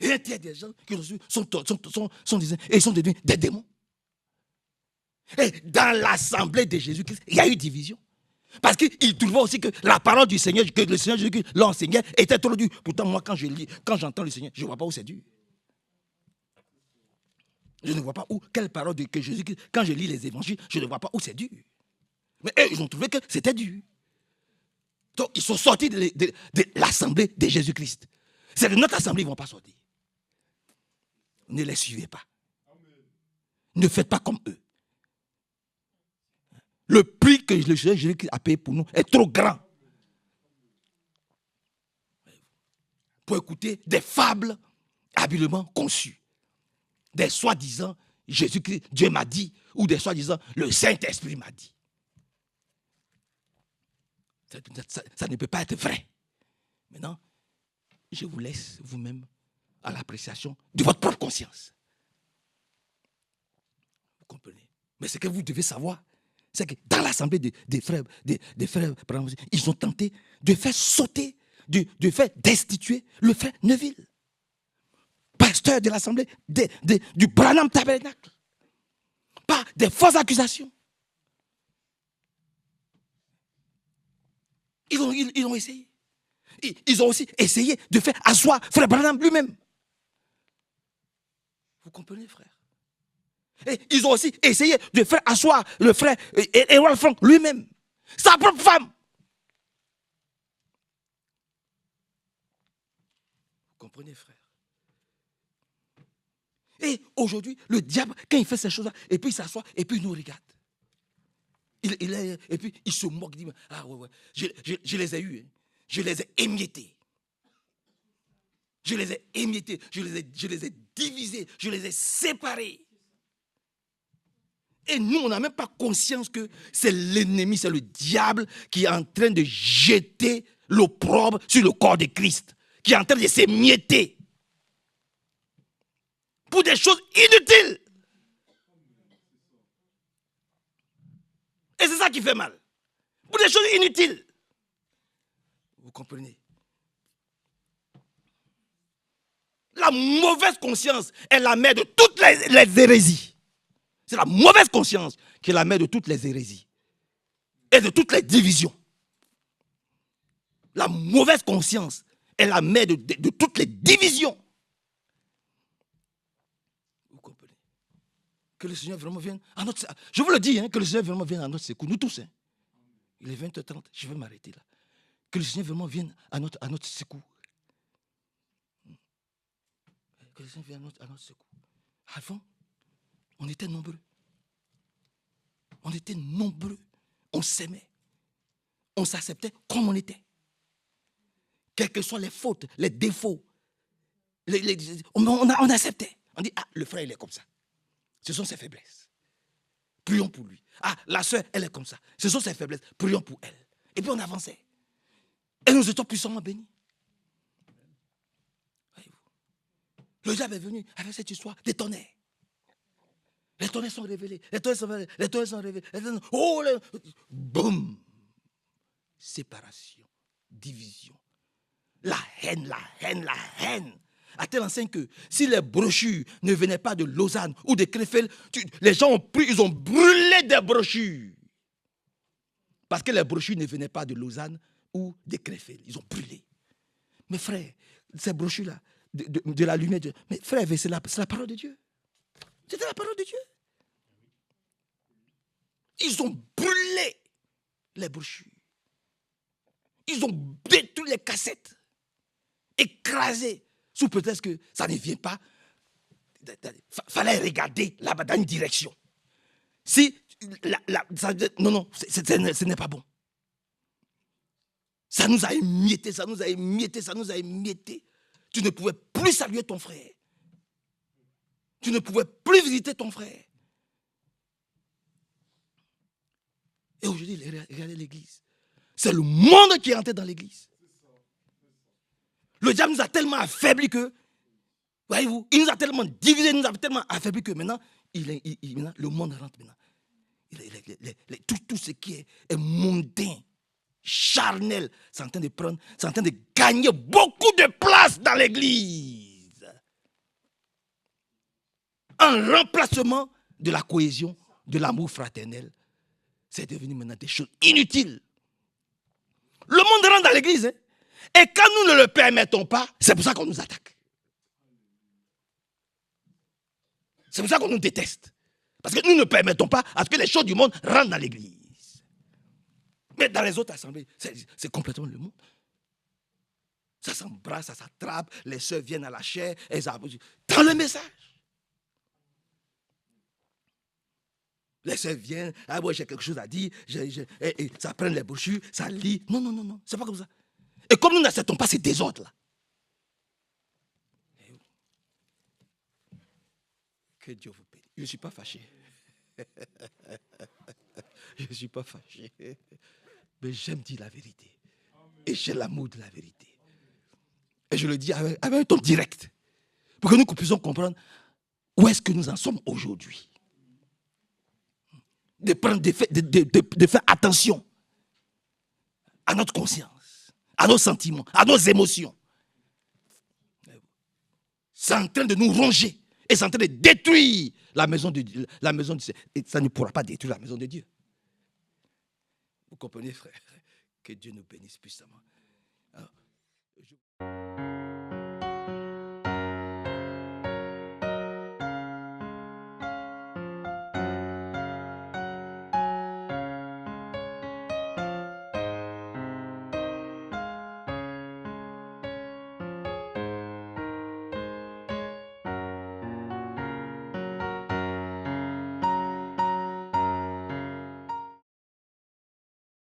Et un tiers des gens qui sont devenus des démons. Et dans l'assemblée de Jésus-Christ, il y a eu division. Parce qu'il trouvait aussi que la parole du Seigneur, que le Seigneur Jésus-Christ l'enseignait, était trop dure. Pourtant, moi, quand j'entends le Seigneur, je ne vois pas où c'est dur. Je ne vois pas où, quelle parole que Jésus-Christ, quand je lis les évangiles, je ne vois pas où c'est dur. Mais eux, ils ont trouvé que c'était dur. Donc, ils sont sortis de l'assemblée de Jésus-Christ. C'est de notre assemblée, ils ne vont pas sortir. Ne les suivez pas. Ne faites pas comme eux. Le prix que le Seigneur Jésus a payé pour nous est trop grand pour écouter des fables habilement conçues. Des soi-disant Jésus-Christ, Dieu m'a dit, ou des soi-disant le Saint-Esprit m'a dit. Ça ne peut pas être vrai. Maintenant, je vous laisse vous-même à l'appréciation de votre propre conscience. Vous comprenez? Mais ce que vous devez savoir, c'est que dans l'assemblée des frères, ils ont tenté de faire sauter, de faire destituer le frère Neville, pasteur de l'assemblée du Branham Tabernacle, par des fausses accusations. Ils ont essayé. Ils ont aussi essayé de faire asseoir frère Branham lui-même. Vous comprenez, frère? Et ils ont aussi essayé de faire asseoir le frère Errol Frank lui-même, sa propre femme. Vous comprenez, frère? Et aujourd'hui, le diable, quand il fait ces choses-là, et puis il s'assoit, et puis il nous regarde. Et puis il se moque, il dit, ah ouais, je les ai eus, hein. Je les ai émiettés. Je les ai émiettés, je les ai divisés, je les ai séparés. Et nous, on n'a même pas conscience que c'est l'ennemi, c'est le diable qui est en train de jeter l'opprobre sur le corps de Christ, qui est en train de s'émietter pour des choses inutiles. Et c'est ça qui fait mal. Pour des choses inutiles. Vous comprenez? la mauvaise conscience est la mère de toutes les hérésies. C'est la mauvaise conscience qui est la mère de toutes les hérésies et de toutes les divisions. La mauvaise conscience est la mère de toutes les divisions. Vous comprenez? Que le Seigneur vraiment vienne à notre... Je vous le dis, hein, que le Seigneur vraiment vienne à notre secours. Nous tous. Hein. Il est 20h30, je vais m'arrêter là. Que le Seigneur vraiment vienne à notre secours. Que le Seigneur vienne à notre secours. Avant, on était nombreux. On était nombreux. On s'aimait. On s'acceptait comme on était. Quelles que soient les fautes, les défauts, on acceptait. On dit, ah, le frère, il est comme ça. Ce sont ses faiblesses. Prions pour lui. Ah, la sœur, elle est comme ça. Ce sont ses faiblesses. Prions pour elle. Et puis on avançait. Et nous étions puissamment bénis. Voyez-vous. Le diable est venu avec cette histoire des tonnerres. Les tonnerres sont révélés. Les tonnerres sont révélés. Les tonnerres sont révélés. Oh, boum. Séparation. Division. La haine, la haine, la haine. À tel enseigne que si les brochures ne venaient pas de Lausanne ou de Krefeld, les gens ont pris, ils ont brûlé des brochures. Parce que les brochures ne venaient pas de Lausanne ou de Krefeld. Ils ont brûlé. Mais frère, ces brochures-là, de la lumière, mais frère, c'est la parole de Dieu. C'était la parole de Dieu. Ils ont brûlé les brochures. Ils ont détruit les cassettes. Écrasé, sous prétexte que ça ne vient pas. Fallait regarder là-bas dans une direction. Si, non, ce n'est pas bon. Ça nous a émietté, ça nous a émietté, ça nous a émietté. Tu ne pouvais plus saluer ton frère. Tu ne pouvais plus visiter ton frère. Et aujourd'hui, regardez l'église. C'est le monde qui est entré dans l'église. Le diable nous a tellement affaiblis que, voyez-vous, il nous a tellement divisés, il nous a tellement affaiblis que maintenant, maintenant le monde rentre maintenant. Tout ce qui est mondain, charnel, c'est en train de prendre, c'est en train de gagner beaucoup de place dans l'église. Un remplacement de la cohésion, de l'amour fraternel, c'est devenu maintenant des choses inutiles. Le monde rentre dans l'église, hein. Et quand nous ne le permettons pas, c'est pour ça qu'on nous attaque. C'est pour ça qu'on nous déteste. Parce que nous ne permettons pas à ce que les choses du monde rentrent dans l'église. Mais dans les autres assemblées, c'est complètement le monde. Ça s'embrasse, ça s'attrape, les sœurs viennent à la chair, elles abusent. Dans le message. Les sœurs viennent, ah ouais, j'ai quelque chose à dire, et ça prend les brochures, ça lit. Non, c'est pas comme ça. Et comme nous n'acceptons pas ces désordres-là, que Dieu vous bénisse. Je ne suis pas fâché. Je ne suis pas fâché. Mais j'aime dire la vérité. Et j'ai l'amour de la vérité. Et je le dis avec un ton direct. Pour que nous puissions comprendre où est-ce que nous en sommes aujourd'hui. De faire attention à notre conscience, à nos sentiments, à nos émotions. C'est en train de nous ronger et c'est en train de détruire la maison de Dieu. Et ça ne pourra pas détruire la maison de Dieu. Vous comprenez, frère? Que Dieu nous bénisse puissamment. Alors,